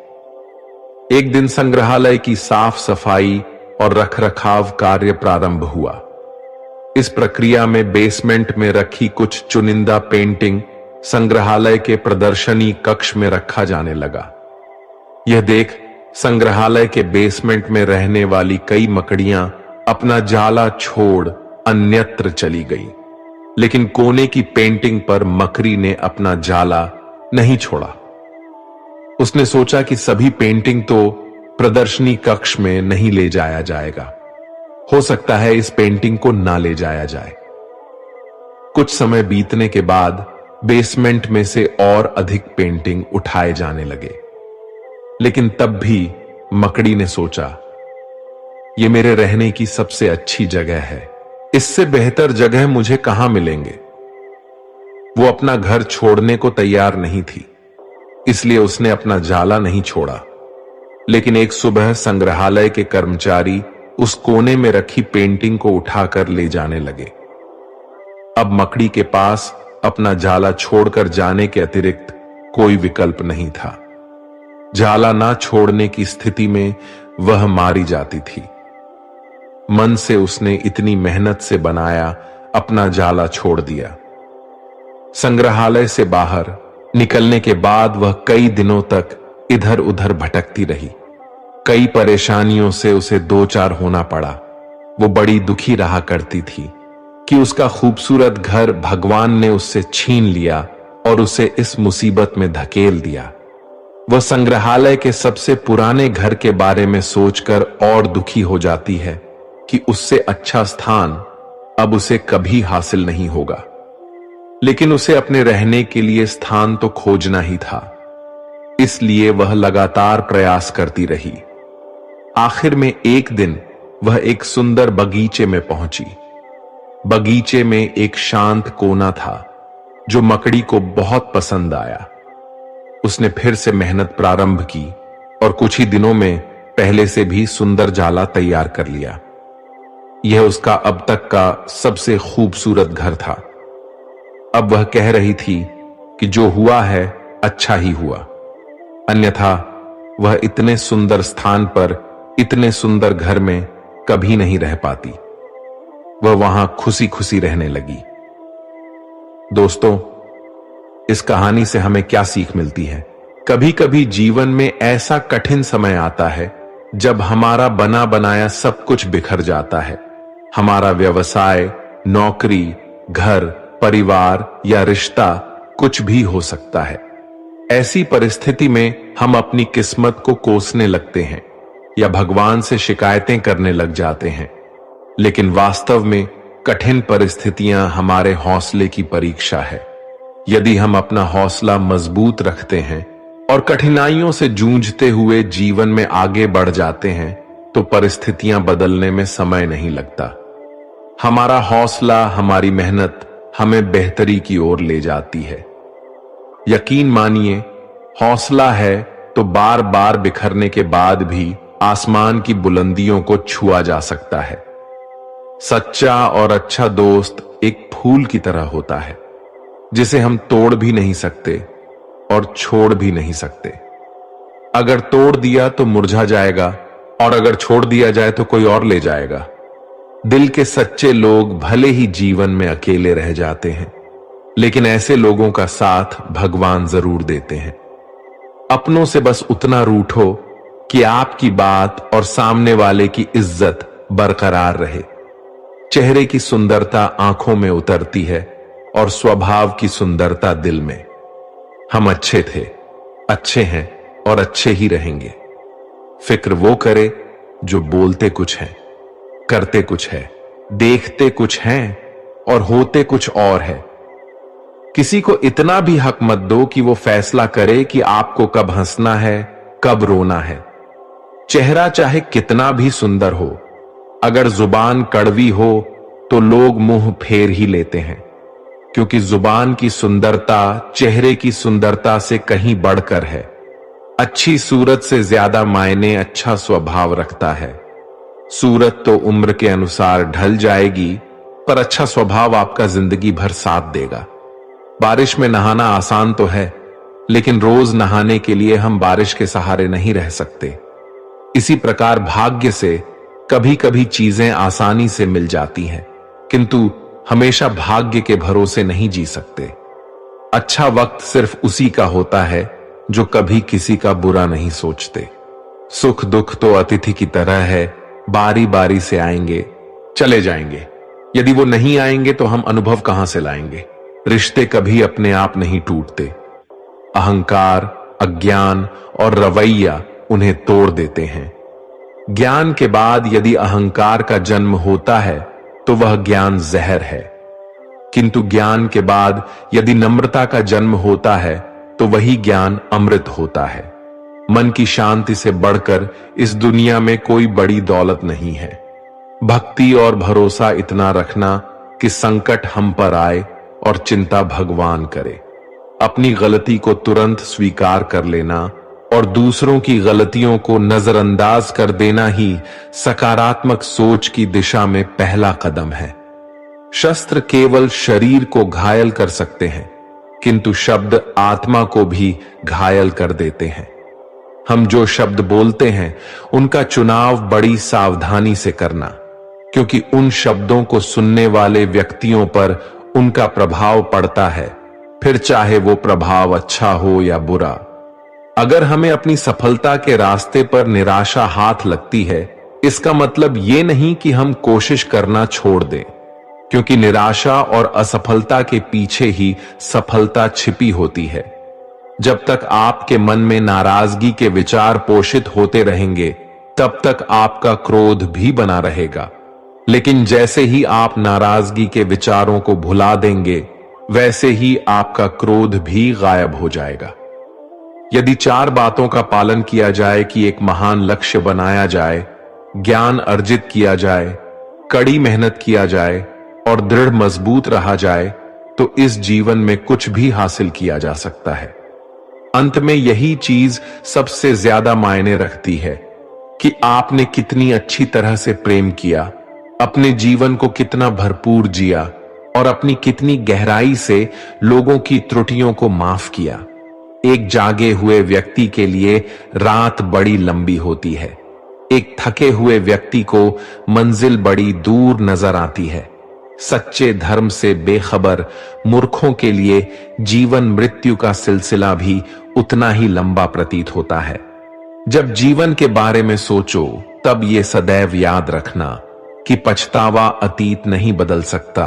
एक दिन संग्रहालय की साफ सफाई और रखरखाव कार्य प्रारंभ हुआ। इस प्रक्रिया में बेसमेंट में रखी कुछ चुनिंदा पेंटिंग संग्रहालय के प्रदर्शनी कक्ष में रखा जाने लगा। यह देख संग्रहालय के बेसमेंट में रहने वाली कई मकड़ियां अपना जाला छोड़ अन्यत्र चली गई, लेकिन कोने की पेंटिंग पर मकड़ी ने अपना जाला नहीं छोड़ा। उसने सोचा कि सभी पेंटिंग तो प्रदर्शनी कक्ष में नहीं ले जाया जाएगा, हो सकता है इस पेंटिंग को ना ले जाया जाए। कुछ समय बीतने के बाद बेसमेंट में से और अधिक पेंटिंग उठाए जाने लगे, लेकिन तब भी मकड़ी ने सोचा, यह मेरे रहने की सबसे अच्छी जगह है, इससे बेहतर जगह मुझे कहां मिलेंगे। वो अपना घर छोड़ने को तैयार नहीं थी, इसलिए उसने अपना जाला नहीं छोड़ा। लेकिन एक सुबह संग्रहालय के कर्मचारी उस कोने में रखी पेंटिंग को उठाकर ले जाने लगे। अब मकड़ी के पास अपना जाला छोड़कर जाने के अतिरिक्त कोई विकल्प नहीं था। जाला ना छोड़ने की स्थिति में वह मारी जाती थी। मन से उसने इतनी मेहनत से बनाया अपना जाला छोड़ दिया। संग्रहालय से बाहर निकलने के बाद वह कई दिनों तक इधर उधर भटकती रही। कई परेशानियों से उसे दो चार होना पड़ा। वो बड़ी दुखी रहा करती थी कि उसका खूबसूरत घर भगवान ने उससे छीन लिया और उसे इस मुसीबत में धकेल दिया। वह संग्रहालय के सबसे पुराने घर के बारे में सोचकर और दुखी हो जाती है कि उससे अच्छा स्थान अब उसे कभी हासिल नहीं होगा। लेकिन उसे अपने रहने के लिए स्थान तो खोजना ही था, इसलिए वह लगातार प्रयास करती रही। आखिर में एक दिन वह एक सुंदर बगीचे में पहुंची। बगीचे में एक शांत कोना था जो मकड़ी को बहुत पसंद आया। उसने फिर से मेहनत प्रारंभ की और कुछ ही दिनों में पहले से भी सुंदर जाला तैयार कर लिया। यह उसका अब तक का सबसे खूबसूरत घर था। अब वह कह रही थी कि जो हुआ है अच्छा ही हुआ, अन्यथा वह इतने सुंदर स्थान पर इतने सुंदर घर में कभी नहीं रह पाती। वह वहां खुशी खुशी रहने लगी। दोस्तों, इस कहानी से हमें क्या सीख मिलती है? कभी कभी जीवन में ऐसा कठिन समय आता है जब हमारा बना बनाया सब कुछ बिखर जाता है। हमारा व्यवसाय, नौकरी, घर, परिवार या रिश्ता कुछ भी हो सकता है। ऐसी परिस्थिति में हम अपनी किस्मत को कोसने लगते हैं या भगवान से शिकायतें करने लग जाते हैं। लेकिन वास्तव में कठिन परिस्थितियां हमारे हौसले की परीक्षा है। यदि हम अपना हौसला मजबूत रखते हैं और कठिनाइयों से जूझते हुए जीवन में आगे बढ़ जाते हैं, तो परिस्थितियां बदलने में समय नहीं लगता। हमारा हौसला, हमारी मेहनत हमें बेहतरी की ओर ले जाती है। यकीन मानिए, हौसला है तो बार बार बिखरने के बाद भी आसमान की बुलंदियों को छुआ जा सकता है। सच्चा और अच्छा दोस्त एक फूल की तरह होता है जिसे हम तोड़ भी नहीं सकते और छोड़ भी नहीं सकते। अगर तोड़ दिया तो मुरझा जाएगा और अगर छोड़ दिया जाए तो कोई और ले जाएगा। दिल के सच्चे लोग भले ही जीवन में अकेले रह जाते हैं, लेकिन ऐसे लोगों का साथ भगवान जरूर देते हैं। अपनों से बस उतना रूठो कि आपकी बात और सामने वाले की इज्जत बरकरार रहे। चेहरे की सुंदरता आंखों में उतरती है और स्वभाव की सुंदरता दिल में। हम अच्छे थे, अच्छे हैं और अच्छे ही रहेंगे। फिक्र वो करे जो बोलते कुछ है, करते कुछ है, देखते कुछ हैं और होते कुछ और है। किसी को इतना भी हक मत दो कि वो फैसला करे कि आपको कब हंसना है, कब रोना है। चेहरा चाहे कितना भी सुंदर हो, अगर जुबान कड़वी हो तो लोग मुंह फेर ही लेते हैं, क्योंकि जुबान की सुंदरता चेहरे की सुंदरता से कहीं बढ़कर है। अच्छी सूरत से ज्यादा मायने अच्छा स्वभाव रखता है। सूरत तो उम्र के अनुसार ढल जाएगी, पर अच्छा स्वभाव आपका जिंदगी भर साथ देगा। बारिश में नहाना आसान तो है, लेकिन रोज नहाने के लिए हम बारिश के सहारे नहीं रह सकते। इसी प्रकार भाग्य से कभी कभी चीजें आसानी से मिल जाती हैं, किंतु हमेशा भाग्य के भरोसे नहीं जी सकते। अच्छा वक्त सिर्फ उसी का होता है जो कभी किसी का बुरा नहीं सोचते। सुख दुख तो अतिथि की तरह है, बारी बारी से आएंगे, चले जाएंगे। यदि वो नहीं आएंगे तो हम अनुभव कहां से लाएंगे। रिश्ते कभी अपने आप नहीं टूटते। अहंकार, अज्ञान और रवैया उन्हें तोड़ देते हैं। ज्ञान के बाद यदि अहंकार का जन्म होता है तो वह ज्ञान जहर है, किंतु ज्ञान के बाद यदि नम्रता का जन्म होता है तो वही ज्ञान अमृत होता है। मन की शांति से बढ़कर इस दुनिया में कोई बड़ी दौलत नहीं है। भक्ति और भरोसा इतना रखना कि संकट हम पर आए और चिंता भगवान करे। अपनी गलती को तुरंत स्वीकार कर लेना और दूसरों की गलतियों को नजरअंदाज कर देना ही सकारात्मक सोच की दिशा में पहला कदम है। शस्त्र केवल शरीर को घायल कर सकते हैं, किंतु शब्द आत्मा को भी घायल कर देते हैं। हम जो शब्द बोलते हैं उनका चुनाव बड़ी सावधानी से करना, क्योंकि उन शब्दों को सुनने वाले व्यक्तियों पर उनका प्रभाव पड़ता है, फिर चाहे वो प्रभाव अच्छा हो या बुरा। अगर हमें अपनी सफलता के रास्ते पर निराशा हाथ लगती है, इसका मतलब ये नहीं कि हम कोशिश करना छोड़ दें, क्योंकि निराशा और असफलता के पीछे ही सफलता छिपी होती है। जब तक आपके मन में नाराजगी के विचार पोषित होते रहेंगे, तब तक आपका क्रोध भी बना रहेगा। लेकिन जैसे ही आप नाराजगी के विचारों को भुला देंगे, वैसे ही आपका क्रोध भी गायब हो जाएगा। यदि 4 बातों का पालन किया जाए कि एक महान लक्ष्य बनाया जाए, ज्ञान अर्जित किया जाए, कड़ी मेहनत किया जाए और दृढ़ मजबूत रहा जाए, तो इस जीवन में कुछ भी हासिल किया जा सकता है। अंत में यही चीज सबसे ज्यादा मायने रखती है कि आपने कितनी अच्छी तरह से प्रेम किया, अपने जीवन को कितना भरपूर जिया और अपनी कितनी गहराई से लोगों की त्रुटियों को माफ किया। एक जागे हुए व्यक्ति के लिए रात बड़ी लंबी होती है। एक थके हुए व्यक्ति को मंजिल बड़ी दूर नजर आती है। सच्चे धर्म से बेखबर मूर्खों के लिए जीवन मृत्यु का सिलसिला भी उतना ही लंबा प्रतीत होता है। जब जीवन के बारे में सोचो, तब ये सदैव याद रखना कि पछतावा अतीत नहीं बदल सकता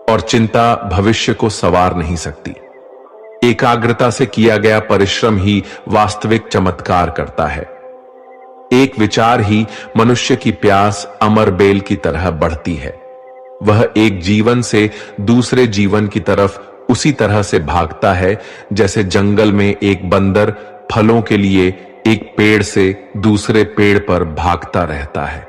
और चिंता भविष्य को संवार नहीं सकती। एकाग्रता से किया गया परिश्रम ही वास्तविक चमत्कार करता है। एक विचार ही मनुष्य की प्यास अमर बेल की तरह बढ़ती है। वह एक जीवन से दूसरे जीवन की तरफ उसी तरह से भागता है जैसे जंगल में एक बंदर फलों के लिए एक पेड़ से दूसरे पेड़ पर भागता रहता है।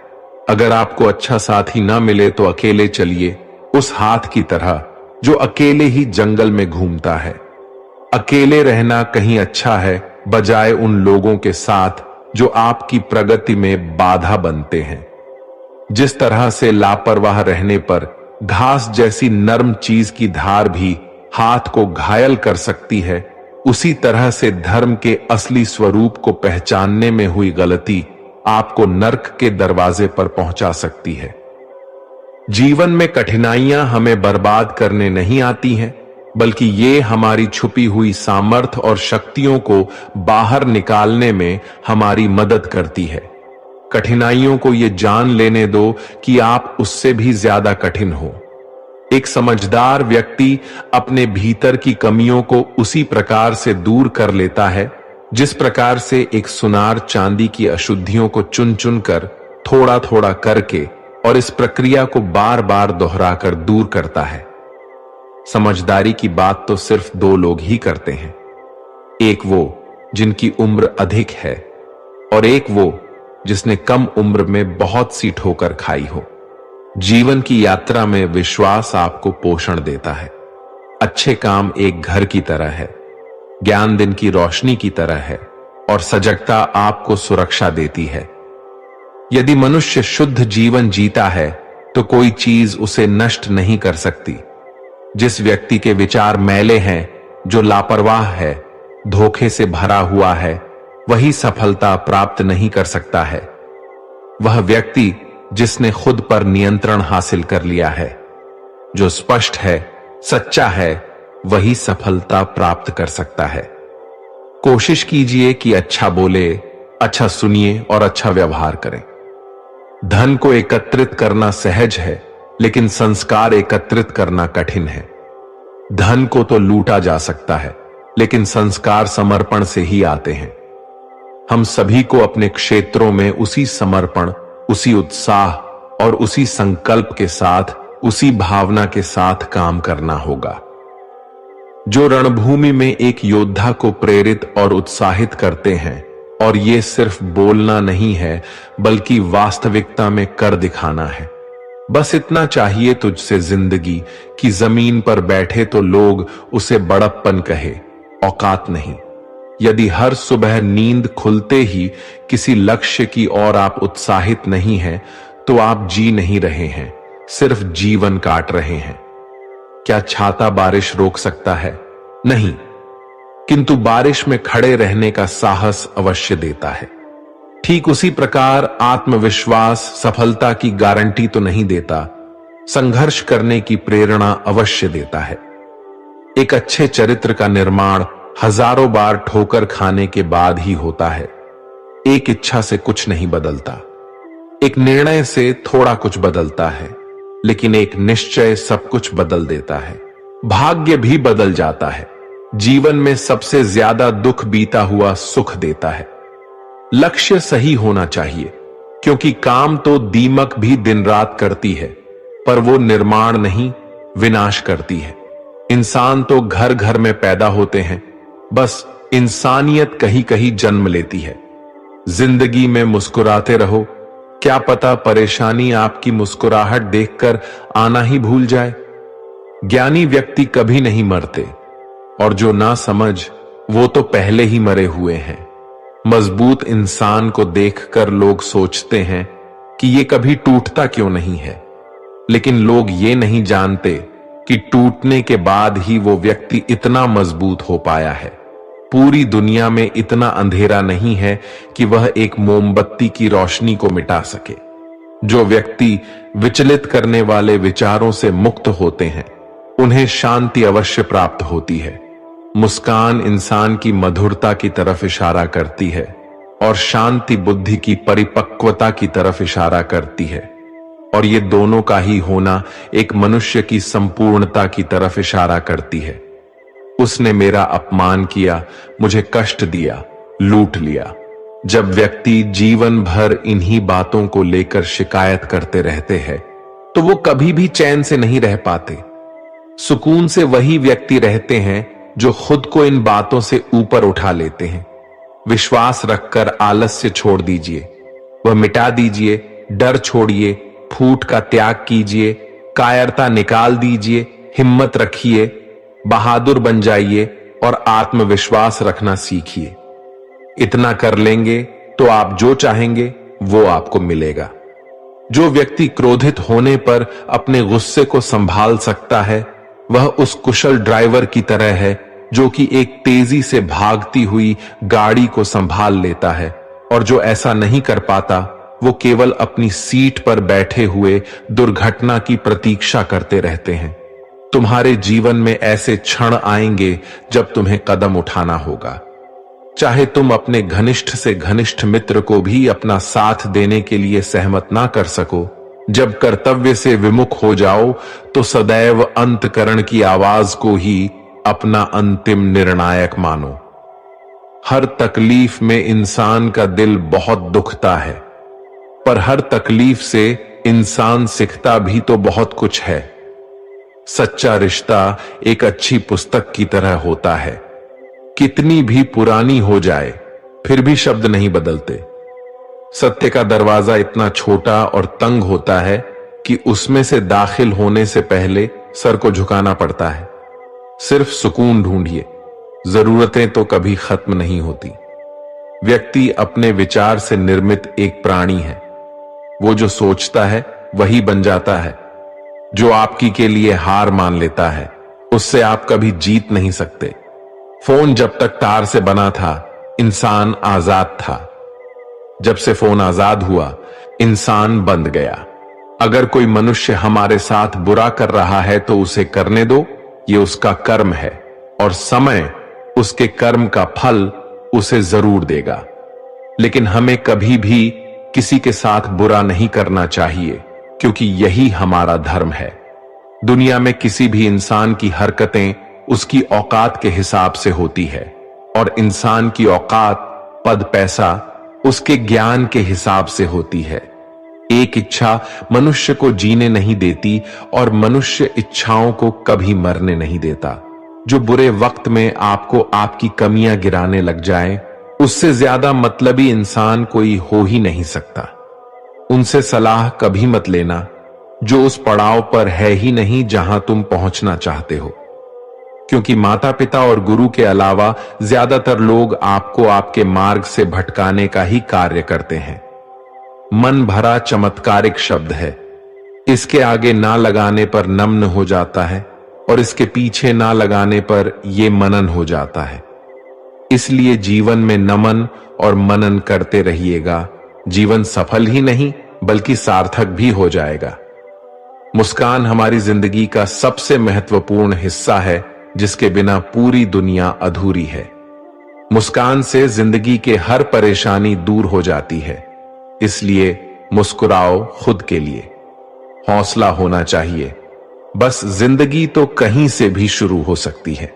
अगर आपको अच्छा साथी ना मिले तो अकेले चलिए, उस हाथ की तरह जो अकेले ही जंगल में घूमता है। अकेले रहना कहीं अच्छा है, बजाय उन लोगों के साथ जो आपकी प्रगति में बाधा बनते हैं। जिस तरह से लापरवाह रहने पर घास जैसी नर्म चीज की धार भी हाथ को घायल कर सकती है, उसी तरह से धर्म के असली स्वरूप को पहचानने में हुई गलती आपको नर्क के दरवाजे पर पहुंचा सकती है। जीवन में कठिनाइयां हमें बर्बाद करने नहीं आती हैं, बल्कि ये हमारी छुपी हुई सामर्थ्य और शक्तियों को बाहर निकालने में हमारी मदद करती है। कठिनाइयों को ये जान लेने दो कि आप उससे भी ज्यादा कठिन हो। एक समझदार व्यक्ति अपने भीतर की कमियों को उसी प्रकार से दूर कर लेता है जिस प्रकार से एक सुनार चांदी की अशुद्धियों को चुन चुन कर थोड़ा थोड़ा करके और इस प्रक्रिया को बार बार दोहराकर दूर करता है। समझदारी की बात तो सिर्फ 2 लोग ही करते हैं, एक वो जिनकी उम्र अधिक है और एक वो जिसने कम उम्र में बहुत सी ठोकर खाई हो। जीवन की यात्रा में विश्वास आपको पोषण देता है। अच्छे काम एक घर की तरह है, ज्ञान दिन की रोशनी की तरह है और सजगता आपको सुरक्षा देती है। यदि मनुष्य शुद्ध जीवन जीता है तो कोई चीज उसे नष्ट नहीं कर सकती। जिस व्यक्ति के विचार मैले हैं, जो लापरवाह है, धोखे से भरा हुआ है, वही सफलता प्राप्त नहीं कर सकता है। वह व्यक्ति जिसने खुद पर नियंत्रण हासिल कर लिया है, जो स्पष्ट है, सच्चा है, वही सफलता प्राप्त कर सकता है। कोशिश कीजिए कि अच्छा बोले, अच्छा सुनिए और अच्छा व्यवहार करें। धन को एकत्रित करना सहज है, लेकिन संस्कार एकत्रित करना कठिन है। धन को तो लूटा जा सकता है, लेकिन संस्कार समर्पण से ही आते हैं। हम सभी को अपने क्षेत्रों में उसी समर्पण, उसी उत्साह और उसी संकल्प के साथ, उसी भावना के साथ काम करना होगा। जो रणभूमि में एक योद्धा को प्रेरित और उत्साहित करते हैं, और ये सिर्फ बोलना नहीं है बल्कि वास्तविकता में कर दिखाना है। बस इतना चाहिए तुझसे जिंदगी कि जमीन पर बैठे तो लोग उसे बड़प्पन कहे, औकात नहीं। यदि हर सुबह नींद खुलते ही किसी लक्ष्य की ओर आप उत्साहित नहीं हैं, तो आप जी नहीं रहे हैं, सिर्फ जीवन काट रहे हैं। क्या छाता बारिश रोक सकता है? नहीं, किंतु बारिश में खड़े रहने का साहस अवश्य देता है। ठीक उसी प्रकार आत्मविश्वास सफलता की गारंटी तो नहीं देता, संघर्ष करने की प्रेरणा अवश्य देता है। एक अच्छे चरित्र का निर्माण हजारों बार ठोकर खाने के बाद ही होता है। एक इच्छा से कुछ नहीं बदलता, एक निर्णय से थोड़ा कुछ बदलता है, लेकिन एक निश्चय सब कुछ बदल देता है। भाग्य भी बदल जाता है। जीवन में सबसे ज्यादा दुख बीता हुआ सुख देता है। लक्ष्य सही होना चाहिए, क्योंकि काम तो दीमक भी दिन रात करती है, पर वो निर्माण नहीं, विनाश करती है। इंसान तो घर घर में पैदा होते हैं, बस इंसानियत कहीं कहीं जन्म लेती है। जिंदगी में मुस्कुराते रहो, क्या पता परेशानी आपकी मुस्कुराहट देखकर आना ही भूल जाए। ज्ञानी व्यक्ति कभी नहीं मरते, और जो ना समझ वो तो पहले ही मरे हुए हैं। मजबूत इंसान को देखकर लोग सोचते हैं कि ये कभी टूटता क्यों नहीं है, लेकिन लोग ये नहीं जानते कि टूटने के बाद ही वो व्यक्ति इतना मजबूत हो पाया है। पूरी दुनिया में इतना अंधेरा नहीं है कि वह एक मोमबत्ती की रोशनी को मिटा सके। जो व्यक्ति विचलित करने वाले विचारों से मुक्त होते हैं, उन्हें शांति अवश्य प्राप्त होती है। मुस्कान इंसान की मधुरता की तरफ इशारा करती है, और शांति बुद्धि की परिपक्वता की तरफ इशारा करती है, और ये दोनों का ही होना एक मनुष्य की संपूर्णता की तरफ इशारा करती है। उसने मेरा अपमान किया, मुझे कष्ट दिया, लूट लिया। जब व्यक्ति जीवन भर इन्हीं बातों को लेकर शिकायत करते रहते हैं, तो वो कभी भी चैन से नहीं रह पाते। सुकून से वही व्यक्ति रहते हैं जो खुद को इन बातों से ऊपर उठा लेते हैं। विश्वास रखकर आलस्य छोड़ दीजिए, वह मिटा दीजिए। डर छोड़िए, फूट का त्याग कीजिए, कायरता निकाल दीजिए। हिम्मत रखिए, बहादुर बन जाइए और आत्मविश्वास रखना सीखिए। इतना कर लेंगे तो आप जो चाहेंगे वो आपको मिलेगा। जो व्यक्ति क्रोधित होने पर अपने गुस्से को संभाल सकता है, वह उस कुशल ड्राइवर की तरह है जो कि एक तेजी से भागती हुई गाड़ी को संभाल लेता है, और जो ऐसा नहीं कर पाता वो केवल अपनी सीट पर बैठे हुए दुर्घटना की प्रतीक्षा करते रहते हैं। तुम्हारे जीवन में ऐसे क्षण आएंगे जब तुम्हें कदम उठाना होगा। चाहे तुम अपने घनिष्ठ से घनिष्ठ मित्र को भी अपना साथ देने के लिए सहमत ना कर सको, जब कर्तव्य से विमुख हो जाओ तो सदैव अंतकरण की आवाज को ही अपना अंतिम निर्णायक मानो। हर तकलीफ में इंसान का दिल बहुत दुखता है, पर हर तकलीफ से इंसान सीखता भी तो बहुत कुछ है। सच्चा रिश्ता एक अच्छी पुस्तक की तरह होता है, कितनी भी पुरानी हो जाए फिर भी शब्द नहीं बदलते। सत्य का दरवाजा इतना छोटा और तंग होता है कि उसमें से दाखिल होने से पहले सर को झुकाना पड़ता है। सिर्फ सुकून ढूंढिए, जरूरतें तो कभी खत्म नहीं होती। व्यक्ति अपने विचार से निर्मित एक प्राणी है। वो जो सोचता है वही बन जाता है। जो आपकी के लिए हार मान लेता है उससे आप कभी जीत नहीं सकते। फोन जब तक तार से बना था, इंसान आजाद था। जब से फोन आजाद हुआ, इंसान बंद गया। अगर कोई मनुष्य हमारे साथ बुरा कर रहा है तो उसे करने दो, ये उसका कर्म है और समय उसके कर्म का फल उसे जरूर देगा। लेकिन हमें कभी भी किसी के साथ बुरा नहीं करना चाहिए, क्योंकि यही हमारा धर्म है। दुनिया में किसी भी इंसान की हरकतें उसकी औकात के हिसाब से होती है और इंसान की औकात, पद, पैसा उसके ज्ञान के हिसाब से होती है। एक इच्छा मनुष्य को जीने नहीं देती और मनुष्य इच्छाओं को कभी मरने नहीं देता। जो बुरे वक्त में आपको आपकी कमियां गिराने लग जाए, उससे ज्यादा मतलबी इंसान कोई हो ही नहीं सकता। उनसे सलाह कभी मत लेना जो उस पड़ाव पर है ही नहीं जहां तुम पहुंचना चाहते हो, क्योंकि माता पिता और गुरु के अलावा ज्यादातर लोग आपको आपके मार्ग से भटकाने का ही कार्य करते हैं। मन भरा चमत्कारिक शब्द है। इसके आगे ना लगाने पर नम्न हो जाता है और इसके पीछे ना लगाने पर यह मनन हो जाता है। इसलिए जीवन में नमन और मनन करते रहिएगा। जीवन सफल ही नहीं बल्कि सार्थक भी हो जाएगा। मुस्कान हमारी जिंदगी का सबसे महत्वपूर्ण हिस्सा है, जिसके बिना पूरी दुनिया अधूरी है। मुस्कान से जिंदगी के हर परेशानी दूर हो जाती है। इसलिए मुस्कुराओ खुद के लिए। हौसला होना चाहिए। बस जिंदगी तो कहीं से भी शुरू हो सकती है।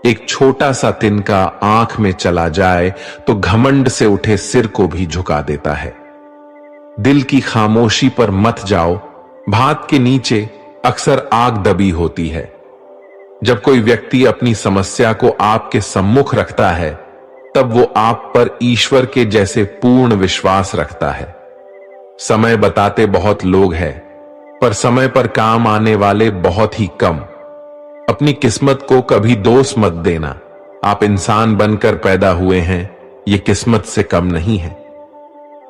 एक छोटा सा तिनका आंख में चला जाए तो घमंड से उठे सिर को भी झुका देता है। दिल की खामोशी पर मत जाओ। भात के नीचे अक्सर आग दबी होती है। जब कोई व्यक्ति अपनी समस्या को आपके सम्मुख रखता है, तब वो आप पर ईश्वर के जैसे पूर्ण विश्वास रखता है। समय बताते बहुत लोग हैं, पर समय पर काम आने वाले बहुत ही कम। अपनी किस्मत को कभी दोष मत देना। आप इंसान बनकर पैदा हुए हैं, ये किस्मत से कम नहीं है।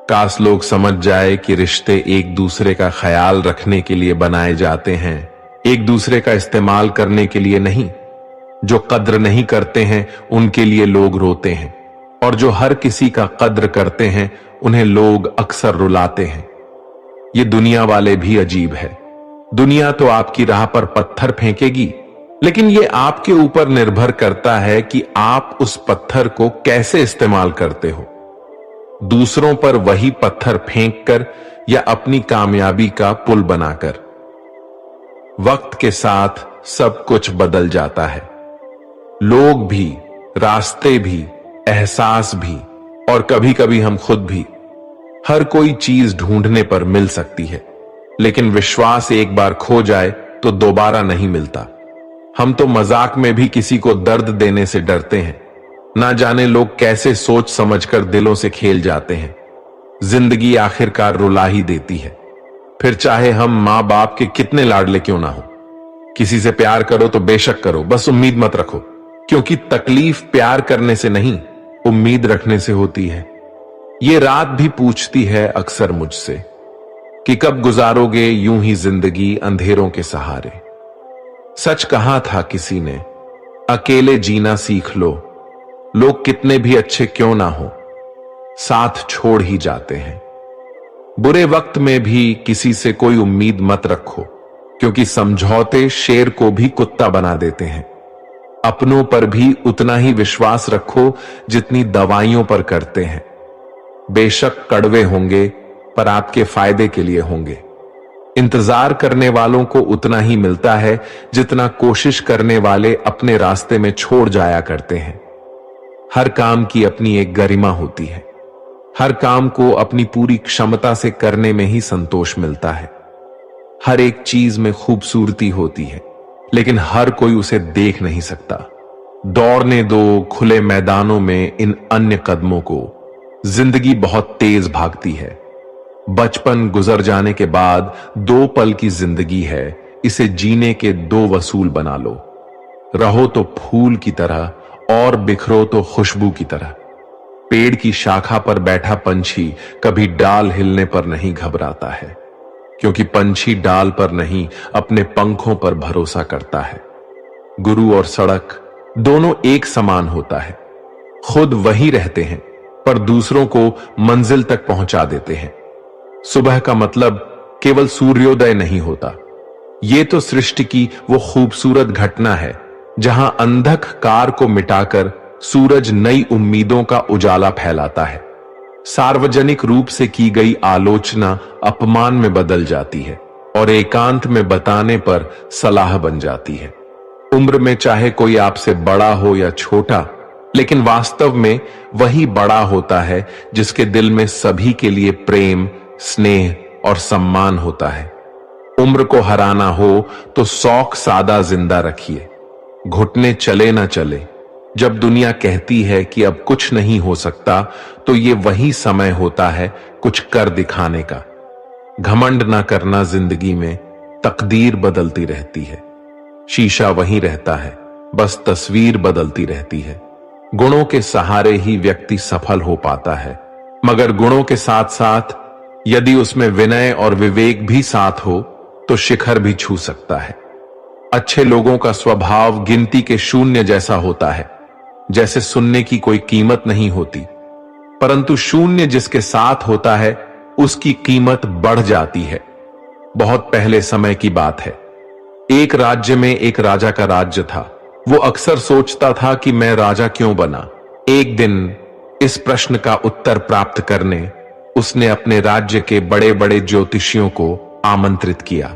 काश लोग समझ जाए कि रिश्ते एक दूसरे का ख्याल रखने के लिए बनाए जाते हैं, एक दूसरे का इस्तेमाल करने के लिए नहीं। जो कद्र नहीं करते हैं उनके लिए लोग रोते हैं, और जो हर किसी का कद्र करते हैं उन्हें लोग अक्सर रुलाते हैं। ये दुनिया वाले भी अजीब है। दुनिया तो आपकी राह पर पत्थर फेंकेगी, लेकिन ये आपके ऊपर निर्भर करता है कि आप उस पत्थर को कैसे इस्तेमाल करते हो। दूसरों पर वही पत्थर फेंककर या अपनी कामयाबी का पुल बनाकर। वक्त के साथ सब कुछ बदल जाता है। लोग भी, रास्ते भी, एहसास भी और कभी कभी हम खुद भी। हर कोई चीज ढूंढने पर मिल सकती है, लेकिन विश्वास एक बार खो जाए तो दोबारा नहीं मिलता। हम तो मजाक में भी किसी को दर्द देने से डरते हैं। ना जाने लोग कैसे सोच समझकर दिलों से खेल जाते हैं। जिंदगी आखिरकार रुला ही देती है, फिर चाहे हम मां बाप के कितने लाडले क्यों ना हो। किसी से प्यार करो तो बेशक करो, बस उम्मीद मत रखो, क्योंकि तकलीफ प्यार करने से नहीं, उम्मीद रखने से होती है। ये रात भी पूछती है अक्सर मुझसे कि कब गुजारोगे यूं ही जिंदगी अंधेरों के सहारे। सच कहा था किसी ने, अकेले जीना सीख लो। लोग कितने भी अच्छे क्यों ना हो, साथ छोड़ ही जाते हैं। बुरे वक्त में भी किसी से कोई उम्मीद मत रखो, क्योंकि समझौते शेर को भी कुत्ता बना देते हैं। अपनों पर भी उतना ही विश्वास रखो जितनी दवाइयों पर करते हैं। बेशक कड़वे होंगे, पर आपके फायदे के लिए होंगे। इंतजार करने वालों को उतना ही मिलता है जितना कोशिश करने वाले अपने रास्ते में छोड़ जाया करते हैं। हर काम की अपनी एक गरिमा होती है। हर काम को अपनी पूरी क्षमता से करने में ही संतोष मिलता है। हर एक चीज में खूबसूरती होती है, लेकिन हर कोई उसे देख नहीं सकता। दौड़ने दो खुले मैदानों में इन अन्य कदमों को। जिंदगी बहुत तेज भागती है। बचपन गुजर जाने के बाद 2 पल की जिंदगी है, इसे जीने के 2 वसूल बना लो। रहो तो फूल की तरह और बिखरो तो खुशबू की तरह। पेड़ की शाखा पर बैठा पंछी कभी डाल हिलने पर नहीं घबराता है, क्योंकि पंछी डाल पर नहीं अपने पंखों पर भरोसा करता है। गुरु और सड़क दोनों एक समान होता है। खुद वहीं रहते हैं पर दूसरों को मंजिल तक पहुंचा देते हैं। सुबह का मतलब केवल सूर्योदय नहीं होता, ये तो सृष्टि की वो खूबसूरत घटना है जहां अंधकार को मिटाकर सूरज नई उम्मीदों का उजाला फैलाता है। सार्वजनिक रूप से की गई आलोचना अपमान में बदल जाती है और एकांत में बताने पर सलाह बन जाती है। उम्र में चाहे कोई आपसे बड़ा हो या छोटा, लेकिन वास्तव में वही बड़ा होता है जिसके दिल में सभी के लिए प्रेम, स्नेह और सम्मान होता है। उम्र को हराना हो तो शौक सादा जिंदा रखिए। घुटने चले ना चले। जब दुनिया कहती है कि अब कुछ नहीं हो सकता, तो ये वही समय होता है कुछ कर दिखाने का। घमंड ना करना जिंदगी में, तकदीर बदलती रहती है। शीशा वहीं रहता है, बस तस्वीर बदलती रहती है। गुणों के सहारे ही व्यक्ति सफल हो पाता है, मगर गुणों के साथ साथ यदि उसमें विनय और विवेक भी साथ हो तो शिखर भी छू सकता है। अच्छे लोगों का स्वभाव गिनती के शून्य जैसा होता है, जैसे सुनने की कोई कीमत नहीं होती, परंतु शून्य जिसके साथ होता है उसकी कीमत बढ़ जाती है। बहुत पहले समय की बात है। एक राज्य में एक राजा का राज्य था। वो अक्सर सोचता था कि मैं राजा क्यों बना। एक दिन इस प्रश्न का उत्तर प्राप्त करने उसने अपने राज्य के बड़े बड़े ज्योतिषियों को आमंत्रित किया।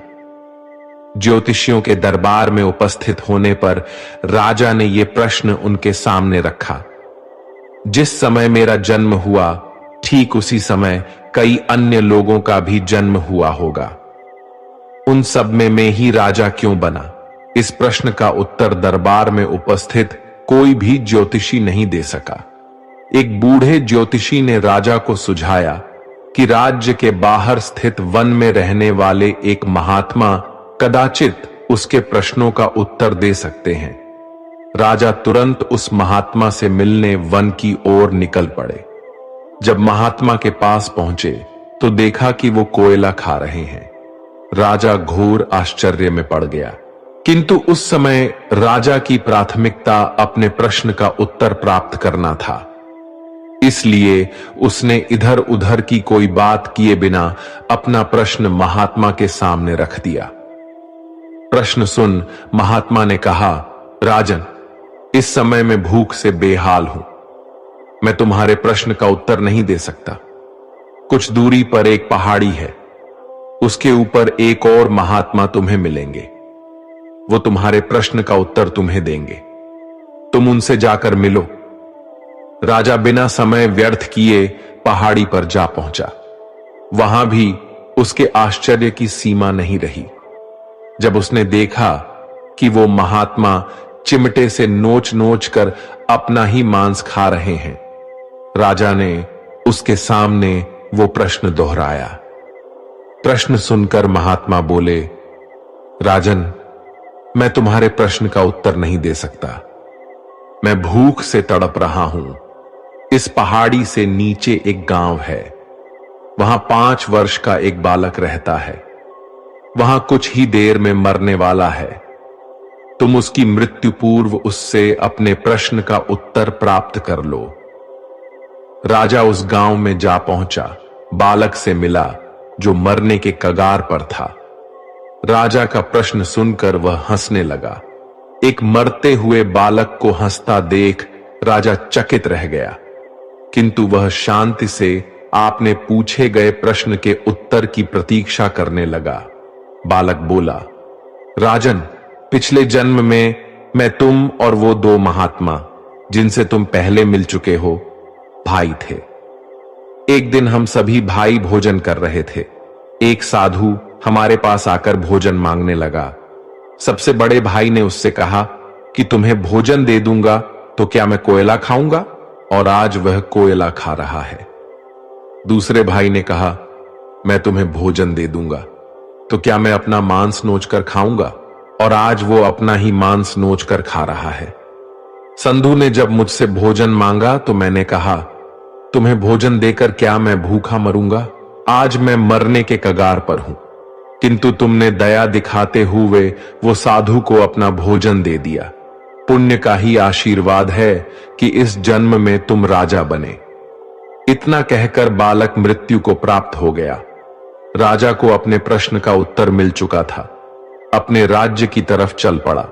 ज्योतिषियों के दरबार में उपस्थित होने पर राजा ने यह प्रश्न उनके सामने रखा। जिस समय मेरा जन्म हुआ, ठीक उसी समय कई अन्य लोगों का भी जन्म हुआ होगा। उन सब में मैं ही राजा क्यों बना? इस प्रश्न का उत्तर दरबार में उपस्थित कोई भी ज्योतिषी नहीं दे सका। एक बूढ़े ज्योतिषी ने राजा को सुझाया कि राज्य के बाहर स्थित वन में रहने वाले एक महात्मा कदाचित उसके प्रश्नों का उत्तर दे सकते हैं। राजा तुरंत उस महात्मा से मिलने वन की ओर निकल पड़े। जब महात्मा के पास पहुंचे तो देखा कि वो कोयला खा रहे हैं। राजा घोर आश्चर्य में पड़ गया, किंतु उस समय राजा की प्राथमिकता अपने प्रश्न का उत्तर प्राप्त करना था। इसलिए उसने इधर उधर की कोई बात किए बिना अपना प्रश्न महात्मा के सामने रख दिया। प्रश्न सुन महात्मा ने कहा, राजन, इस समय मैं भूख से बेहाल हूं। मैं तुम्हारे प्रश्न का उत्तर नहीं दे सकता। कुछ दूरी पर एक पहाड़ी है, उसके ऊपर एक और महात्मा तुम्हें मिलेंगे। वो तुम्हारे प्रश्न का उत्तर तुम्हें देंगे। तुम उनसे जाकर मिलो। राजा बिना समय व्यर्थ किए पहाड़ी पर जा पहुंचा। वहां भी उसके आश्चर्य की सीमा नहीं रही जब उसने देखा कि वो महात्मा चिमटे से नोच नोच कर अपना ही मांस खा रहे हैं। राजा ने उसके सामने वो प्रश्न दोहराया। प्रश्न सुनकर महात्मा बोले, राजन, मैं तुम्हारे प्रश्न का उत्तर नहीं दे सकता। मैं भूख से तड़प रहा हूं। इस पहाड़ी से नीचे एक गांव है। वहां 5 वर्ष का एक बालक रहता है। वहां कुछ ही देर में मरने वाला है। तुम उसकी मृत्यु पूर्व उससे अपने प्रश्न का उत्तर प्राप्त कर लो। राजा उस गांव में जा पहुंचा, बालक से मिला जो मरने के कगार पर था। राजा का प्रश्न सुनकर वह हंसने लगा। एक मरते हुए बालक को हंसता देख राजा चकित रह गया, किंतु वह शांति से आपने पूछे गए प्रश्न के उत्तर की प्रतीक्षा करने लगा। बालक बोला, राजन, पिछले जन्म में मैं तुम और वो 2 महात्मा जिनसे तुम पहले मिल चुके हो भाई थे। एक दिन हम सभी भाई भोजन कर रहे थे। एक साधु हमारे पास आकर भोजन मांगने लगा। सबसे बड़े भाई ने उससे कहा कि तुम्हें भोजन दे दूंगा तो क्या मैं कोयला खाऊंगा? और आज वह कोयला खा रहा है। दूसरे भाई ने कहा, मैं तुम्हें भोजन दे दूंगा। तो क्या मैं अपना मांस नोच कर खाऊंगा? और आज वो अपना ही मांस नोच कर खा रहा है। संधू ने जब मुझसे भोजन मांगा तो मैंने कहा, तुम्हें भोजन देकर क्या मैं भूखा मरूंगा? आज मैं मरने के कगार पर हूं, किंतु तुमने दया दिखाते हुए वो साधु को अपना भोजन दे दिया। पुण्य का ही आशीर्वाद है कि इस जन्म में तुम राजा बने। इतना कहकर बालक मृत्यु को प्राप्त हो गया। राजा को अपने प्रश्न का उत्तर मिल चुका था, अपने राज्य की तरफ चल पड़ा।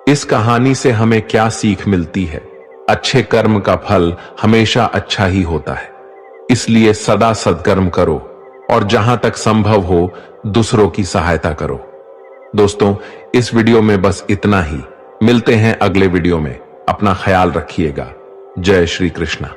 इस कहानी से हमें क्या सीख मिलती है? अच्छे कर्म का फल हमेशा अच्छा ही होता है, इसलिए सदा सत्कर्म करो और जहां तक संभव हो दूसरों की सहायता करो। दोस्तों, इस वीडियो में बस इतना ही। मिलते हैं अगले वीडियो में। अपना ख्याल रखिएगा। जय श्री कृष्णा।